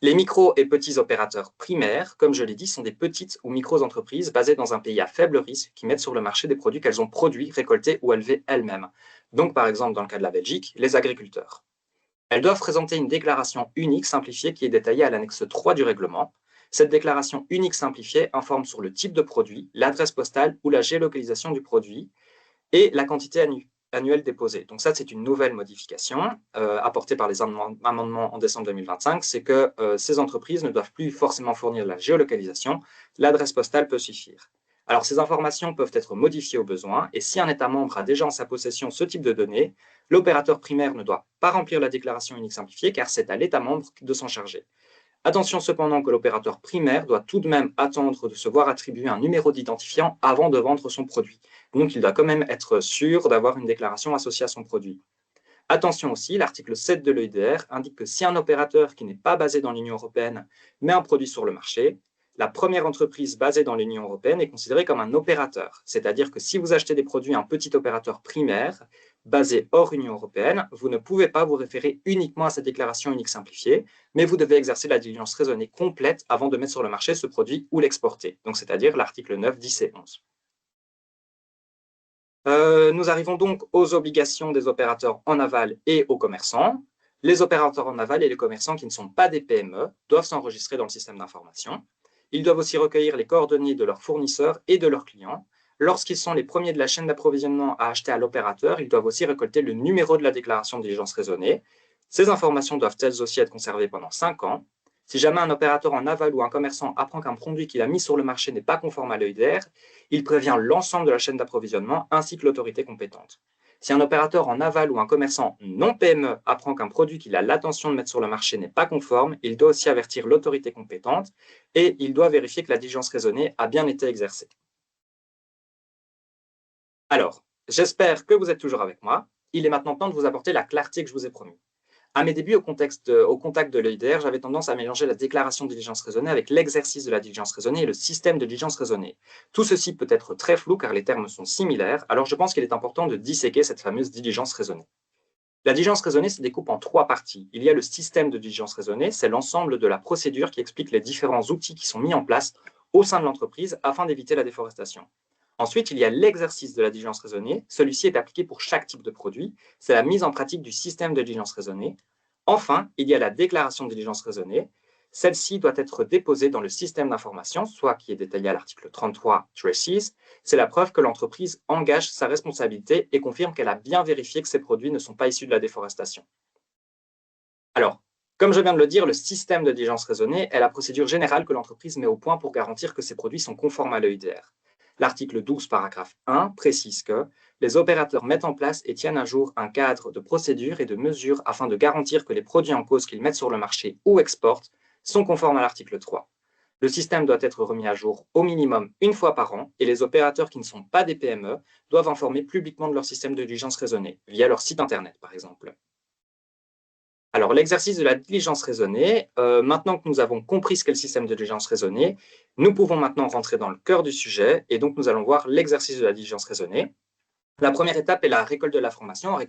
Les micros et petits opérateurs primaires, comme je l'ai dit, sont des petites ou micro-entreprises basées dans un pays à faible risque qui mettent sur le marché des produits qu'elles ont produits, récoltés ou élevés elles-mêmes. Donc, par exemple, dans le cas de la Belgique, les agriculteurs. Elles doivent présenter une déclaration unique simplifiée qui est détaillée à l'annexe 3 du règlement. Cette déclaration unique simplifiée informe sur le type de produit, l'adresse postale ou la géolocalisation du produit et la quantité annuelle déposée. Donc ça, c'est une nouvelle modification apportée par les amendements en décembre 2025, c'est que ces entreprises ne doivent plus forcément fournir la géolocalisation, l'adresse postale peut suffire. Alors, ces informations peuvent être modifiées au besoin, et si un État membre a déjà en sa possession ce type de données, l'opérateur primaire ne doit pas remplir la déclaration unique simplifiée, car c'est à l'État membre de s'en charger. Attention cependant que l'opérateur primaire doit tout de même attendre de se voir attribuer un numéro d'identifiant avant de vendre son produit. Donc, il doit quand même être sûr d'avoir une déclaration associée à son produit. Attention aussi, l'article 7 de l'EUDR indique que si un opérateur qui n'est pas basé dans l'Union européenne met un produit sur le marché, la première entreprise basée dans l'Union européenne est considérée comme un opérateur. C'est-à-dire que si vous achetez des produits à un petit opérateur primaire basé hors Union européenne, vous ne pouvez pas vous référer uniquement à cette déclaration unique simplifiée, mais vous devez exercer la diligence raisonnée complète avant de mettre sur le marché ce produit ou l'exporter. Donc, c'est-à-dire l'article 9, 10 et 11. Nous arrivons donc aux obligations des opérateurs en aval et aux commerçants. Les opérateurs en aval et les commerçants qui ne sont pas des PME doivent s'enregistrer dans le système d'information. Ils doivent aussi recueillir les coordonnées de leurs fournisseurs et de leurs clients. Lorsqu'ils sont les premiers de la chaîne d'approvisionnement à acheter à l'opérateur, ils doivent aussi récolter le numéro de la déclaration de diligence raisonnée. Ces informations doivent elles aussi être conservées pendant 5 ans. Si jamais un opérateur en aval ou un commerçant apprend qu'un produit qu'il a mis sur le marché n'est pas conforme à l'EUDR, il prévient l'ensemble de la chaîne d'approvisionnement ainsi que l'autorité compétente. Si un opérateur en aval ou un commerçant non PME apprend qu'un produit qu'il a l'intention de mettre sur le marché n'est pas conforme, il doit aussi avertir l'autorité compétente et il doit vérifier que la diligence raisonnée a bien été exercée. Alors, j'espère que vous êtes toujours avec moi. Il est maintenant temps de vous apporter la clarté que je vous ai promis. À mes débuts, au contact de l'EUDR, j'avais tendance à mélanger la déclaration de diligence raisonnée avec l'exercice de la diligence raisonnée et le système de diligence raisonnée. Tout ceci peut être très flou car les termes sont similaires, alors je pense qu'il est important de disséquer cette fameuse diligence raisonnée. La diligence raisonnée se découpe en 3 parties. Il y a le système de diligence raisonnée, c'est l'ensemble de la procédure qui explique les différents outils qui sont mis en place au sein de l'entreprise afin d'éviter la déforestation. Ensuite, il y a l'exercice de la diligence raisonnée. Celui-ci est appliqué pour chaque type de produit. C'est la mise en pratique du système de diligence raisonnée. Enfin, il y a la déclaration de diligence raisonnée. Celle-ci doit être déposée dans le système d'information, soit qui est détaillé à l'article 33 Traces. C'est la preuve que l'entreprise engage sa responsabilité et confirme qu'elle a bien vérifié que ces produits ne sont pas issus de la déforestation. Alors, comme je viens de le dire, le système de diligence raisonnée est la procédure générale que l'entreprise met au point pour garantir que ces produits sont conformes à l'EUDR. L'article 12, paragraphe 1, précise que les opérateurs mettent en place et tiennent à jour un cadre de procédures et de mesures afin de garantir que les produits en cause qu'ils mettent sur le marché ou exportent sont conformes à l'article 3. Le système doit être remis à jour au minimum une fois par an et les opérateurs qui ne sont pas des PME doivent informer publiquement de leur système de diligence raisonnée, via leur site internet par exemple. Alors, l'exercice de la diligence raisonnée, maintenant que nous avons compris ce qu'est le système de diligence raisonnée, nous pouvons maintenant rentrer dans le cœur du sujet et donc nous allons voir l'exercice de la diligence raisonnée. La première étape est la récolte de l'information en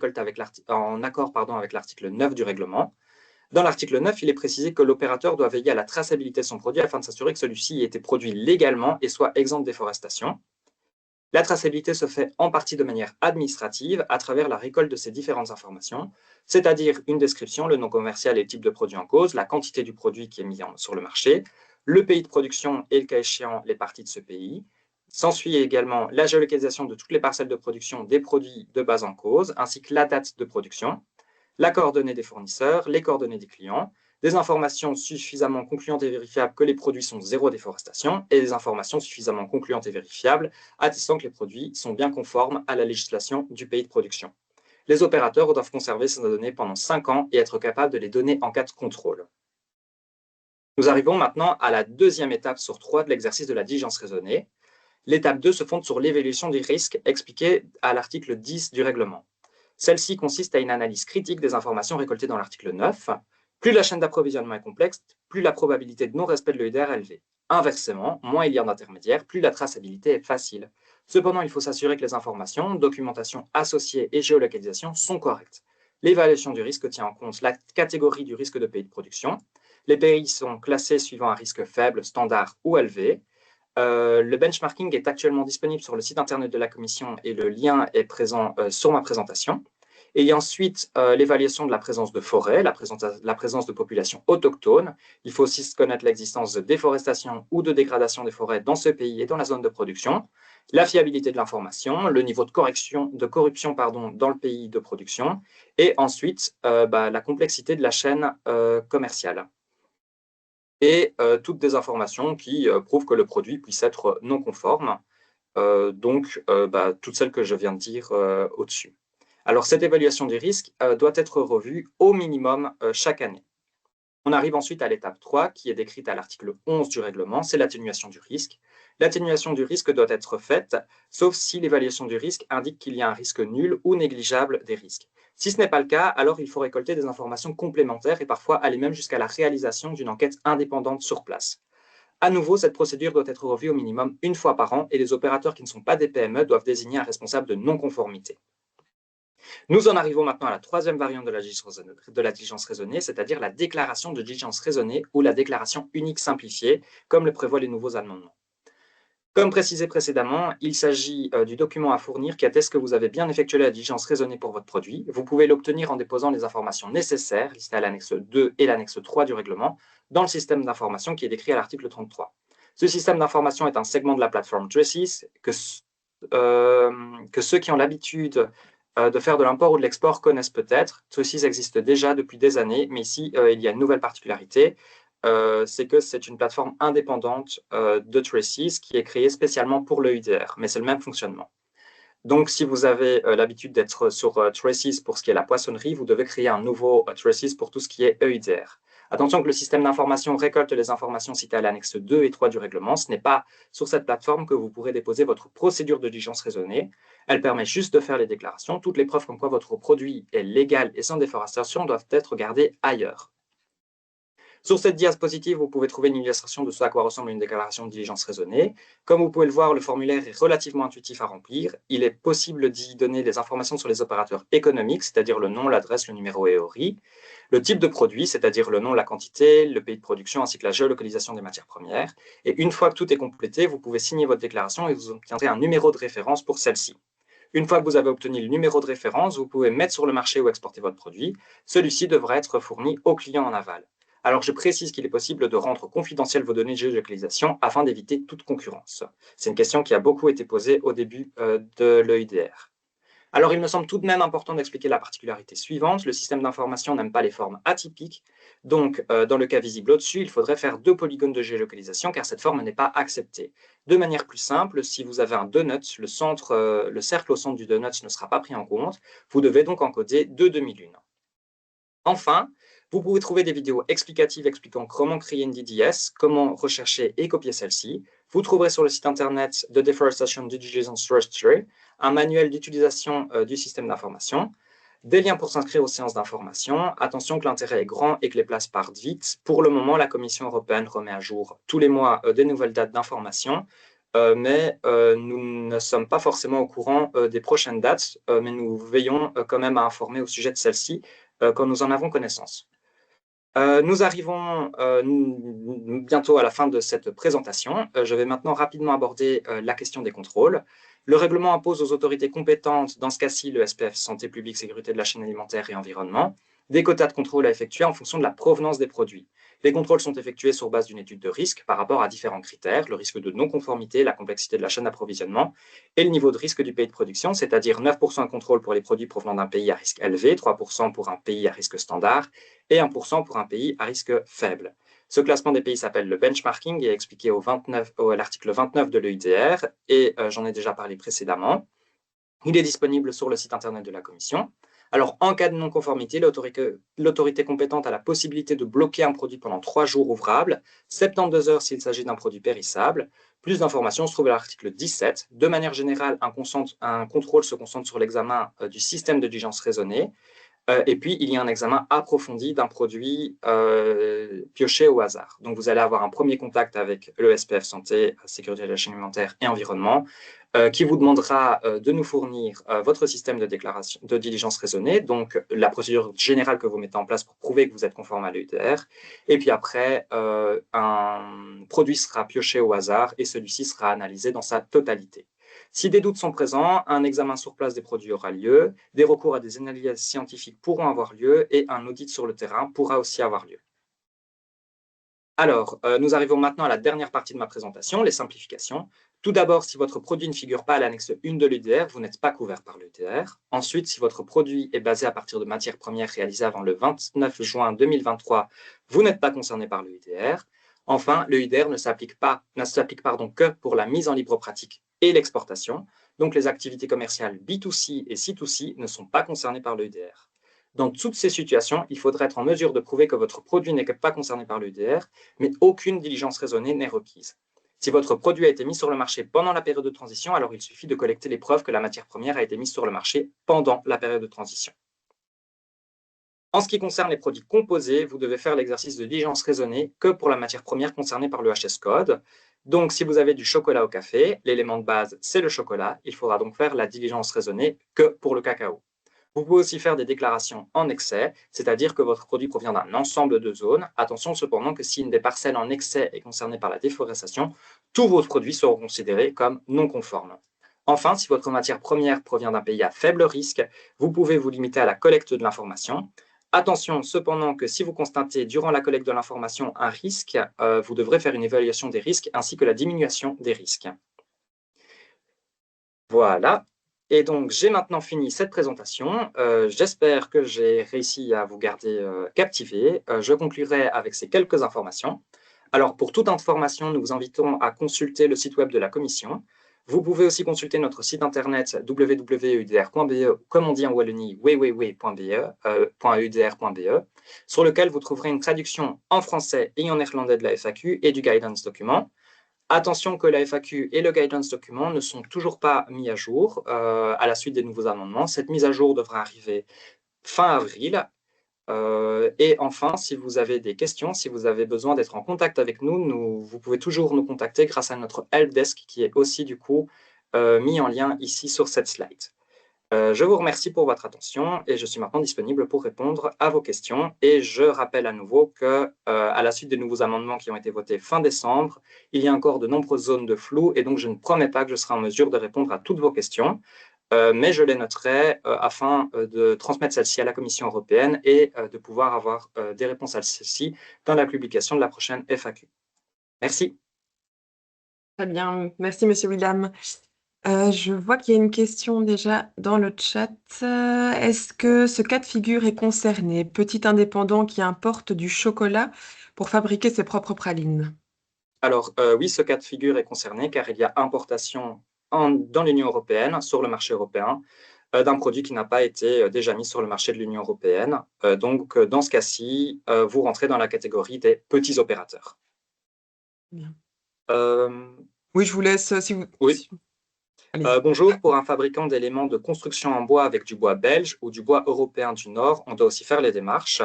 accord avec l'article 9 du règlement. Dans l'article 9, il est précisé que l'opérateur doit veiller à la traçabilité de son produit afin de s'assurer que celui-ci ait été produit légalement et soit exempt de déforestation. La traçabilité se fait en partie de manière administrative à travers la récolte de ces différentes informations, c'est-à-dire une description, le nom commercial et le type de produit en cause, la quantité du produit qui est mis sur le marché, le pays de production et le cas échéant les parties de ce pays. S'ensuit également la géolocalisation de toutes les parcelles de production des produits de base en cause, ainsi que la date de production. la coordonnée des fournisseurs, les coordonnées des clients, des informations suffisamment concluantes et vérifiables que les produits sont zéro déforestation et des informations suffisamment concluantes et vérifiables attestant que les produits sont bien conformes à la législation du pays de production. Les opérateurs doivent conserver ces données pendant 5 ans et être capables de les donner en cas de contrôle. Nous arrivons maintenant à la deuxième étape sur 3 de l'exercice de la diligence raisonnée. L'étape 2 se fonde sur l'évaluation des risques expliquée à l'article 10 du règlement. Celle-ci consiste à une analyse critique des informations récoltées dans l'article 9. Plus la chaîne d'approvisionnement est complexe, plus la probabilité de non-respect de l'EUDR est élevée. Inversement, moins il y a d'intermédiaires, plus la traçabilité est facile. Cependant, il faut s'assurer que les informations, documentation associée et géolocalisation sont correctes. L'évaluation du risque tient en compte la catégorie du risque de pays de production. Les pays sont classés suivant un risque faible, standard ou élevé. Le benchmarking est actuellement disponible sur le site internet de la Commission et le lien est présent sur ma présentation. Et il y a ensuite l'évaluation de la présence de forêts, la présence de populations autochtones. Il faut aussi connaître l'existence de déforestation ou de dégradation des forêts dans ce pays et dans la zone de production, la fiabilité de l'information, le niveau de corruption dans le pays de production, et ensuite la complexité de la chaîne commerciale. Et toutes des informations qui prouvent que le produit puisse être non conforme, toutes celles que je viens de dire au-dessus. Alors, cette évaluation des risques doit être revue au minimum chaque année. On arrive ensuite à l'étape 3, qui est décrite à l'article 11 du règlement, c'est l'atténuation du risque. L'atténuation du risque doit être faite, sauf si l'évaluation du risque indique qu'il y a un risque nul ou négligeable des risques. Si ce n'est pas le cas, alors il faut récolter des informations complémentaires et parfois aller même jusqu'à la réalisation d'une enquête indépendante sur place. À nouveau, cette procédure doit être revue au minimum une fois par an et les opérateurs qui ne sont pas des PME doivent désigner un responsable de non-conformité. Nous en arrivons maintenant à la troisième variante de la diligence raisonnée, c'est-à-dire la déclaration de diligence raisonnée ou la déclaration unique simplifiée, comme le prévoient les nouveaux amendements. Comme précisé précédemment, il s'agit du document à fournir qui atteste que vous avez bien effectué la diligence raisonnée pour votre produit. Vous pouvez l'obtenir en déposant les informations nécessaires, listées à l'annexe 2 et l'annexe 3 du règlement, dans le système d'information qui est décrit à l'article 33. Ce système d'information est un segment de la plateforme Traces que ceux qui ont l'habitude de faire de l'import ou de l'export connaissent peut-être. Traces existe déjà depuis des années, mais ici, il y a une nouvelle particularité. C'est que c'est une plateforme indépendante de Traces qui est créée spécialement pour le EUDR, mais c'est le même fonctionnement. Donc, si vous avez l'habitude d'être sur Traces pour ce qui est la poissonnerie, vous devez créer un nouveau Traces pour tout ce qui est EUDR. Attention que le système d'information récolte les informations citées à l'annexe 2 et 3 du règlement. Ce n'est pas sur cette plateforme que vous pourrez déposer votre procédure de diligence raisonnée. Elle permet juste de faire les déclarations. Toutes les preuves comme quoi votre produit est légal et sans déforestation doivent être gardées ailleurs. Sur cette diapositive, vous pouvez trouver une illustration de ce à quoi ressemble une déclaration de diligence raisonnée. Comme vous pouvez le voir, le formulaire est relativement intuitif à remplir. Il est possible d'y donner des informations sur les opérateurs économiques, c'est-à-dire le nom, l'adresse, le numéro et ORI, le type de produit, c'est-à-dire le nom, la quantité, le pays de production, ainsi que la géolocalisation des matières premières. Et une fois que tout est complété, vous pouvez signer votre déclaration et vous obtiendrez un numéro de référence pour celle-ci. Une fois que vous avez obtenu le numéro de référence, vous pouvez mettre sur le marché ou exporter votre produit. Celui-ci devra être fourni au client en aval. Alors, je précise qu'il est possible de rendre confidentielles vos données de géolocalisation afin d'éviter toute concurrence. C'est une question qui a beaucoup été posée au début de l'EUDR. Alors, il me semble tout de même important d'expliquer la particularité suivante. Le système d'information n'aime pas les formes atypiques. Donc, dans le cas visible au-dessus, il faudrait faire 2 polygones de géolocalisation car cette forme n'est pas acceptée. De manière plus simple, si vous avez un donut, le cercle au centre du donut ne sera pas pris en compte. Vous devez donc encoder 2 demi-lunes. Enfin, vous pouvez trouver des vidéos explicatives expliquant comment créer une DDS, comment rechercher et copier celle-ci. Vous trouverez sur le site internet de Deforestation Diligence Registry un manuel d'utilisation du système d'information, des liens pour s'inscrire aux séances d'information. Attention que l'intérêt est grand et que les places partent vite. Pour le moment, la Commission européenne remet à jour tous les mois des nouvelles dates d'information, mais nous ne sommes pas forcément au courant des prochaines dates, mais nous veillons quand même à informer au sujet de celle-ci quand nous en avons connaissance. Nous arrivons bientôt à la fin de cette présentation. Je vais maintenant rapidement aborder la question des contrôles. Le règlement impose aux autorités compétentes, dans ce cas-ci le SPF Santé publique, sécurité de la chaîne alimentaire et environnement, des quotas de contrôle à effectuer en fonction de la provenance des produits. Les contrôles sont effectués sur base d'une étude de risque par rapport à différents critères, le risque de non-conformité, la complexité de la chaîne d'approvisionnement et le niveau de risque du pays de production, c'est-à-dire 9% de contrôle pour les produits provenant d'un pays à risque élevé, 3% pour un pays à risque standard et 1% pour un pays à risque faible. Ce classement des pays s'appelle le benchmarking et est expliqué à l'article 29 de l'EUDR et j'en ai déjà parlé précédemment. Il est disponible sur le site internet de la Commission. Alors, en cas de non-conformité, l'autorité compétente a la possibilité de bloquer un produit pendant 3 jours ouvrables, 72 heures s'il s'agit d'un produit périssable. Plus d'informations se trouvent à l'article 17. De manière générale, un contrôle se concentre sur l'examen du système de diligence raisonnée. Et puis, il y a un examen approfondi d'un produit pioché au hasard. Donc, vous allez avoir un premier contact avec le SPF Santé, Sécurité de la chaîne alimentaire et Environnement, qui vous demandera de nous fournir votre système de diligence raisonnée, donc la procédure générale que vous mettez en place pour prouver que vous êtes conforme à l'EUDR. Et puis après, un produit sera pioché au hasard et celui-ci sera analysé dans sa totalité. Si des doutes sont présents, un examen sur place des produits aura lieu, des recours à des analyses scientifiques pourront avoir lieu et un audit sur le terrain pourra aussi avoir lieu. Alors, nous arrivons maintenant à la dernière partie de ma présentation, les simplifications. Tout d'abord, si votre produit ne figure pas à l'annexe 1 de l'UDR, vous n'êtes pas couvert par l'UDR. Ensuite, si votre produit est basé à partir de matières premières réalisées avant le 29 juin 2023, vous n'êtes pas concerné par l'UDR. Enfin, l'UDR ne s'applique que pour la mise en libre pratique et l'exportation. Donc, les activités commerciales B2C et C2C ne sont pas concernées par l'UDR. Dans toutes ces situations, il faudra être en mesure de prouver que votre produit n'est pas concerné par l'UDR, mais aucune diligence raisonnée n'est requise. Si votre produit a été mis sur le marché pendant la période de transition, alors il suffit de collecter les preuves que la matière première a été mise sur le marché pendant la période de transition. En ce qui concerne les produits composés, vous devez faire l'exercice de diligence raisonnée que pour la matière première concernée par le HS Code. Donc, si vous avez du chocolat au café, l'élément de base, c'est le chocolat. Il faudra donc faire la diligence raisonnée que pour le cacao. Vous pouvez aussi faire des déclarations en excès, c'est-à-dire que votre produit provient d'un ensemble de zones. Attention cependant que si une des parcelles en excès est concernée par la déforestation, tous vos produits seront considérés comme non conformes. Enfin, si votre matière première provient d'un pays à faible risque, vous pouvez vous limiter à la collecte de l'information. Attention cependant que si vous constatez durant la collecte de l'information un risque, vous devrez faire une évaluation des risques ainsi que la diminution des risques. Voilà. Et donc, j'ai maintenant fini cette présentation. J'espère que j'ai réussi à vous garder captivé. Je conclurai avec ces quelques informations. Alors, pour toute information, nous vous invitons à consulter le site web de la Commission. Vous pouvez aussi consulter notre site internet www.udr.be, comme on dit en Wallonie, www.udr.be, sur lequel vous trouverez une traduction en français et en néerlandais de la FAQ et du guidance document. Attention que la FAQ et le guidance document ne sont toujours pas mis à jour à la suite des nouveaux amendements. Cette mise à jour devra arriver fin avril. Et enfin, si vous avez des questions, si vous avez besoin d'être en contact avec nous, vous pouvez toujours nous contacter grâce à notre helpdesk qui est aussi du coup mis en lien ici sur cette slide. Je vous remercie pour votre attention et je suis maintenant disponible pour répondre à vos questions. Et je rappelle à nouveau que, à la suite des nouveaux amendements qui ont été votés fin décembre, il y a encore de nombreuses zones de flou et donc je ne promets pas que je serai en mesure de répondre à toutes vos questions, mais je les noterai afin de transmettre celles-ci à la Commission européenne et de pouvoir avoir des réponses à celles-ci dans la publication de la prochaine FAQ. Merci. Très bien, merci Monsieur William. Je vois qu'il y a une question déjà dans le chat. Est-ce que ce cas de figure est concerné? Petit indépendant qui importe du chocolat pour fabriquer ses propres pralines. Alors oui, ce cas de figure est concerné car il y a importation dans l'Union européenne, sur le marché européen, d'un produit qui n'a pas été déjà mis sur le marché de l'Union européenne. Donc dans ce cas-ci, vous rentrez dans la catégorie des petits opérateurs. Bien. Euh, Oui, je vous laisse si vous... Oui. Allez-y. Bonjour, pour un fabricant d'éléments de construction en bois avec du bois belge ou du bois européen du Nord, on doit aussi faire les démarches.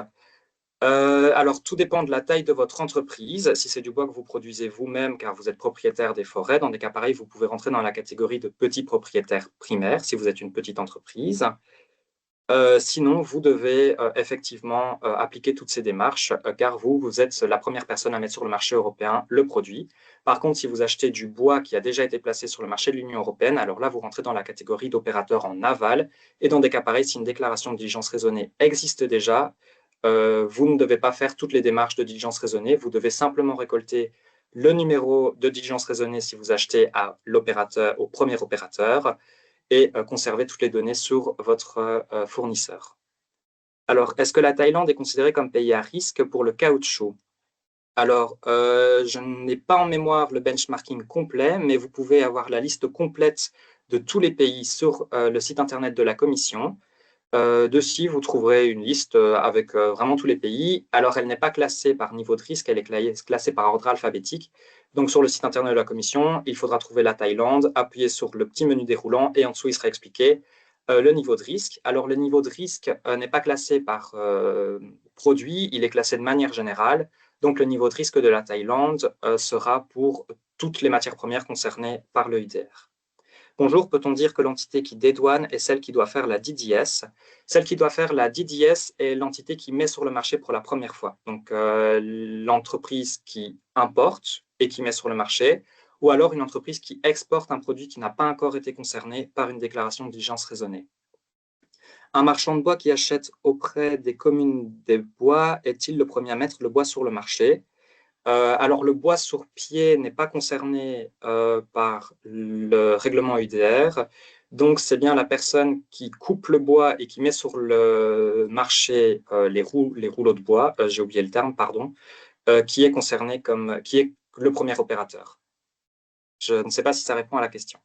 Alors, tout dépend de la taille de votre entreprise. Si c'est du bois que vous produisez vous-même, car vous êtes propriétaire des forêts, dans des cas pareils, vous pouvez rentrer dans la catégorie de petits propriétaires primaires, si vous êtes une petite entreprise. Sinon, vous devez effectivement appliquer toutes ces démarches, car vous êtes la première personne à mettre sur le marché européen le produit. Par contre, si vous achetez du bois qui a déjà été placé sur le marché de l'Union européenne, alors là, vous rentrez dans la catégorie d'opérateurs en aval. Et dans des cas pareils, si une déclaration de diligence raisonnée existe déjà, vous ne devez pas faire toutes les démarches de diligence raisonnée. Vous devez simplement récolter le numéro de diligence raisonnée si vous achetez à l'opérateur, au premier opérateur, et conserver toutes les données sur votre fournisseur. Alors, est-ce que la Thaïlande est considérée comme pays à risque pour le caoutchouc? Alors, je n'ai pas en mémoire le benchmarking complet, mais vous pouvez avoir la liste complète de tous les pays sur le site internet de la Commission. Dessus, vous trouverez une liste avec vraiment tous les pays. Alors, elle n'est pas classée par niveau de risque, elle est classée par ordre alphabétique. Donc, sur le site internet de la Commission, il faudra trouver la Thaïlande, appuyer sur le petit menu déroulant et en dessous, il sera expliqué le niveau de risque. Alors, le niveau de risque n'est pas classé par produit, il est classé de manière générale. Donc, le niveau de risque de la Thaïlande sera pour toutes les matières premières concernées par le IDR. Bonjour, peut-on dire que l'entité qui dédouane est celle qui doit faire la DDS? Celle qui doit faire la DDS est l'entité qui met sur le marché pour la première fois. Donc, l'entreprise qui importe et qui met sur le marché, ou alors une entreprise qui exporte un produit qui n'a pas encore été concerné par une déclaration de diligence raisonnée. Un marchand de bois qui achète auprès des communes des bois est-il le premier à mettre le bois sur le marché? Alors, le bois sur pied n'est pas concerné par le règlement UDR. Donc, c'est bien la personne qui coupe le bois et qui met sur le marché les rouleaux de bois, j'ai oublié le terme, pardon, qui est concerné qui est le premier opérateur. Je ne sais pas si ça répond à la question.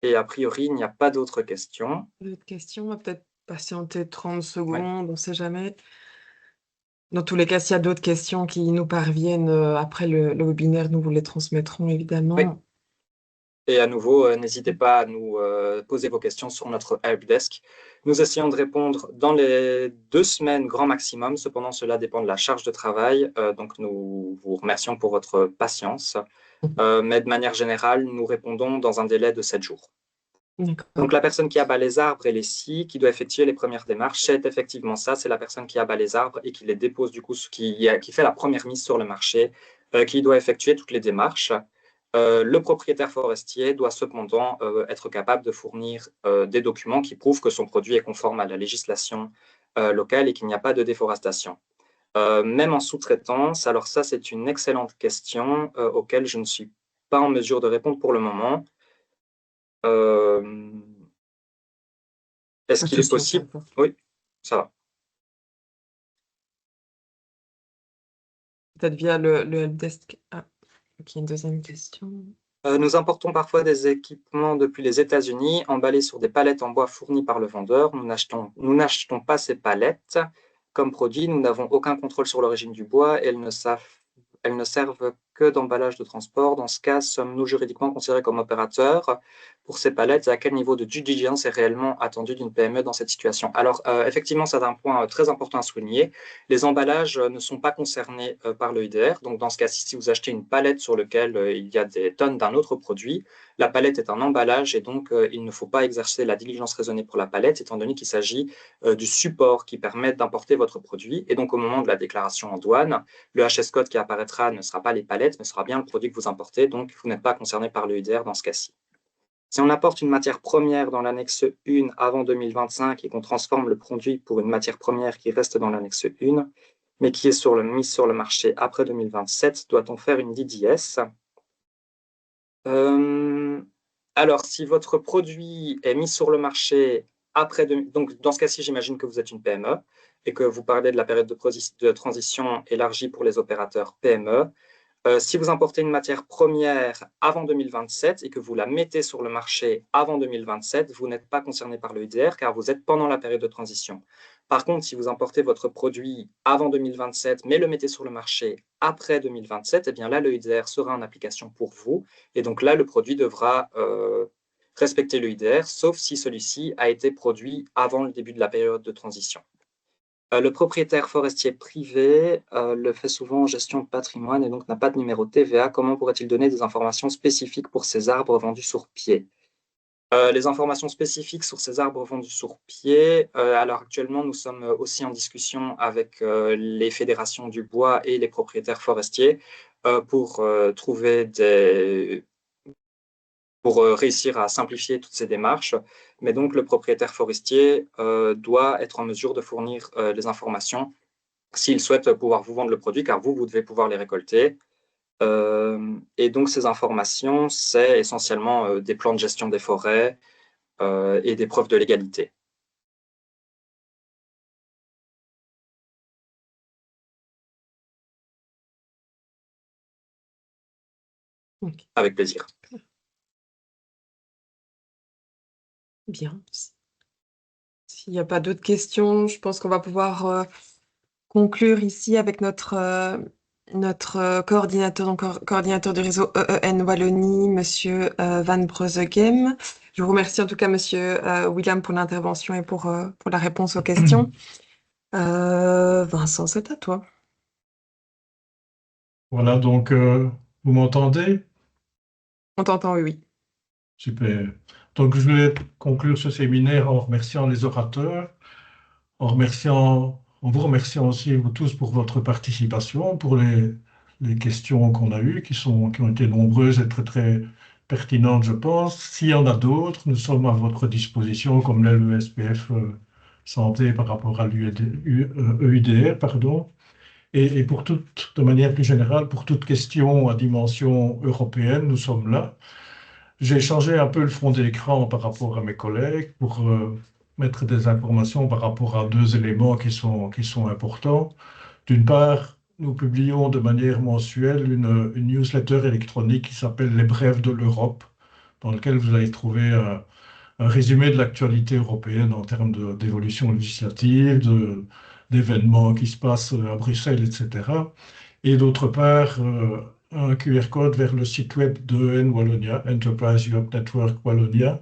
Et a priori, il n'y a pas d'autres questions. D'autres questions? On va peut-être patienter 30 secondes, on ne sait jamais. Dans tous les cas, s'il y a d'autres questions qui nous parviennent après le webinaire, nous vous les transmettrons évidemment. Oui. Et à nouveau, n'hésitez pas à nous poser vos questions sur notre helpdesk. Nous essayons de répondre dans les 2 semaines grand maximum. Cependant, cela dépend de la charge de travail. Donc, nous vous remercions pour votre patience. Mais de manière générale, nous répondons dans un délai de 7 jours. Donc, la personne qui abat les arbres et les scies, qui doit effectuer les premières démarches, c'est effectivement ça. C'est la personne qui abat les arbres et qui les dépose, du coup, qui fait la première mise sur le marché, qui doit effectuer toutes les démarches. Le propriétaire forestier doit cependant être capable de fournir des documents qui prouvent que son produit est conforme à la législation locale et qu'il n'y a pas de déforestation. Même en sous-traitance, alors ça, c'est une excellente question auquel je ne suis pas en mesure de répondre pour le moment. Est-ce qu'il est possible? Oui, ça va. Peut-être via le helpdesk. Ah, ok, une deuxième question. Nous importons parfois des équipements depuis les États-Unis, emballés sur des palettes en bois fournies par le vendeur. Nous n'achetons pas ces palettes comme produit. Nous n'avons aucun contrôle sur l'origine du bois et elles ne servent que d'emballage de transport. Dans ce cas, sommes-nous juridiquement considérés comme opérateurs pour ces palettes? À quel niveau de due diligence est réellement attendu d'une PME dans cette situation? Alors, effectivement, c'est un point très important à souligner. Les emballages ne sont pas concernés par le IDR. Donc, dans ce cas-ci, si vous achetez une palette sur laquelle il y a des tonnes d'un autre produit, la palette est un emballage et donc il ne faut pas exercer la diligence raisonnée pour la palette, étant donné qu'il s'agit du support qui permet d'importer votre produit. Et donc, au moment de la déclaration en douane, le HS code qui apparaîtra ne sera pas les palettes, mais sera bien le produit que vous importez. Donc, vous n'êtes pas concerné par le IDR dans ce cas-ci. Si on apporte une matière première dans l'annexe 1 avant 2025 et qu'on transforme le produit pour une matière première qui reste dans l'annexe 1, mais qui est mise sur le marché après 2027, doit-on faire une DDS? Alors, si votre produit est mis sur le marché après, donc dans ce cas-ci, j'imagine que vous êtes une PME et que vous parlez de la période de transition élargie pour les opérateurs PME. Si vous importez une matière première avant 2027 et que vous la mettez sur le marché avant 2027, vous n'êtes pas concerné par le IDR car vous êtes pendant la période de transition. Par contre, si vous importez votre produit avant 2027 mais le mettez sur le marché après 2027, eh bien là, le IDR sera en application pour vous. Et donc là, le produit devra respecter le IDR, sauf si celui-ci a été produit avant le début de la période de transition. Le propriétaire forestier privé le fait souvent en gestion de patrimoine et donc n'a pas de numéro TVA. Comment pourrait-il donner des informations spécifiques pour ces arbres vendus sur pied? Les informations spécifiques sur ces arbres vendus sur pied, alors actuellement, nous sommes aussi en discussion avec les fédérations du bois et les propriétaires forestiers pour réussir à simplifier toutes ces démarches. Mais donc, le propriétaire forestier doit être en mesure de fournir les informations s'il souhaite pouvoir vous vendre le produit, car vous devez pouvoir les récolter. Et donc, ces informations, c'est essentiellement des plans de gestion des forêts et des preuves de légalité. Ok. Avec plaisir. Bien. S'il n'y a pas d'autres questions, je pense qu'on va pouvoir conclure ici avec notre coordinateur, donc coordinateur du réseau EEN Wallonie, Monsieur Van Breuzegem. Je vous remercie en tout cas, Monsieur William, pour l'intervention et pour la réponse aux questions. Vincent, c'est à toi. Voilà, donc vous m'entendez? On t'entend, oui, oui. Super. Donc je vais conclure ce séminaire en remerciant les orateurs, en vous remerciant aussi vous tous pour votre participation, pour les questions qu'on a eues, qui ont été nombreuses et très, très pertinentes, je pense. S'il y en a d'autres, nous sommes à votre disposition, comme l'est le SPF Santé par rapport à l'EUDR, pardon. Et pour de manière plus générale, pour toute question à dimension européenne, nous sommes là. J'ai changé un peu le fond d'écran par rapport à mes collègues pour mettre des informations par rapport à deux éléments qui sont importants. D'une part, nous publions de manière mensuelle une newsletter électronique qui s'appelle Les Brèves de l'Europe, dans laquelle vous allez trouver un résumé de l'actualité européenne en termes d'évolution législative, d'événements qui se passent à Bruxelles, etc. Et d'autre part, un QR code vers le site web de EN Wallonia, Enterprise Europe Network Wallonia,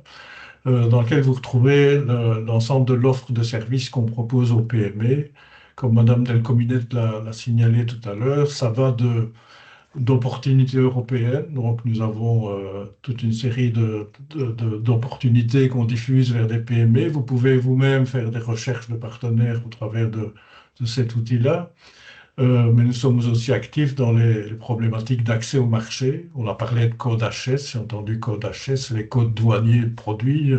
dans lequel vous retrouvez l'ensemble de l'offre de services qu'on propose aux PME. Comme Madame Delcominette l'a signalé tout à l'heure, ça va d'opportunités européennes. Donc, nous avons toute une série d'opportunités qu'on diffuse vers des PME. Vous pouvez vous-même faire des recherches de partenaires au travers de cet outil-là. Mais nous sommes aussi actifs dans les problématiques d'accès au marché. On a parlé de code HS, j'ai entendu code HS, les codes douaniers de produits.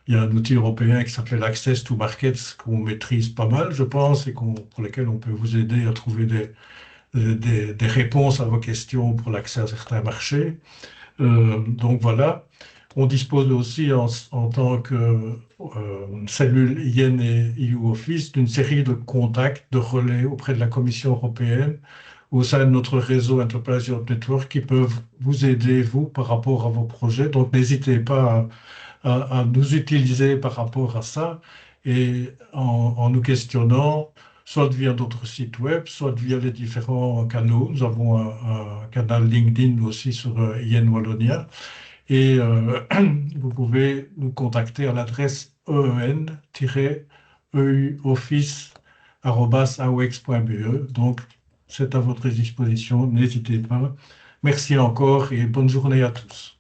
Il y a un outil européen qui s'appelle Access to Markets qu'on maîtrise pas mal, je pense, et pour lesquels on peut vous aider à trouver des réponses à vos questions pour l'accès à certains marchés. Donc voilà. On dispose aussi en tant que cellule IN et EU Office d'une série de contacts, de relais auprès de la Commission européenne au sein de notre réseau Enterprise Europe Network qui peuvent vous aider, vous, par rapport à vos projets. Donc n'hésitez pas à nous utiliser par rapport à ça et en nous questionnant, soit via d'autres sites web, soit via les différents canaux. Nous avons un canal LinkedIn aussi sur IN Wallonia. Et vous pouvez nous contacter à l'adresse eun-euoffice@awex.be. Donc, c'est à votre disposition, n'hésitez pas. Merci encore et bonne journée à tous.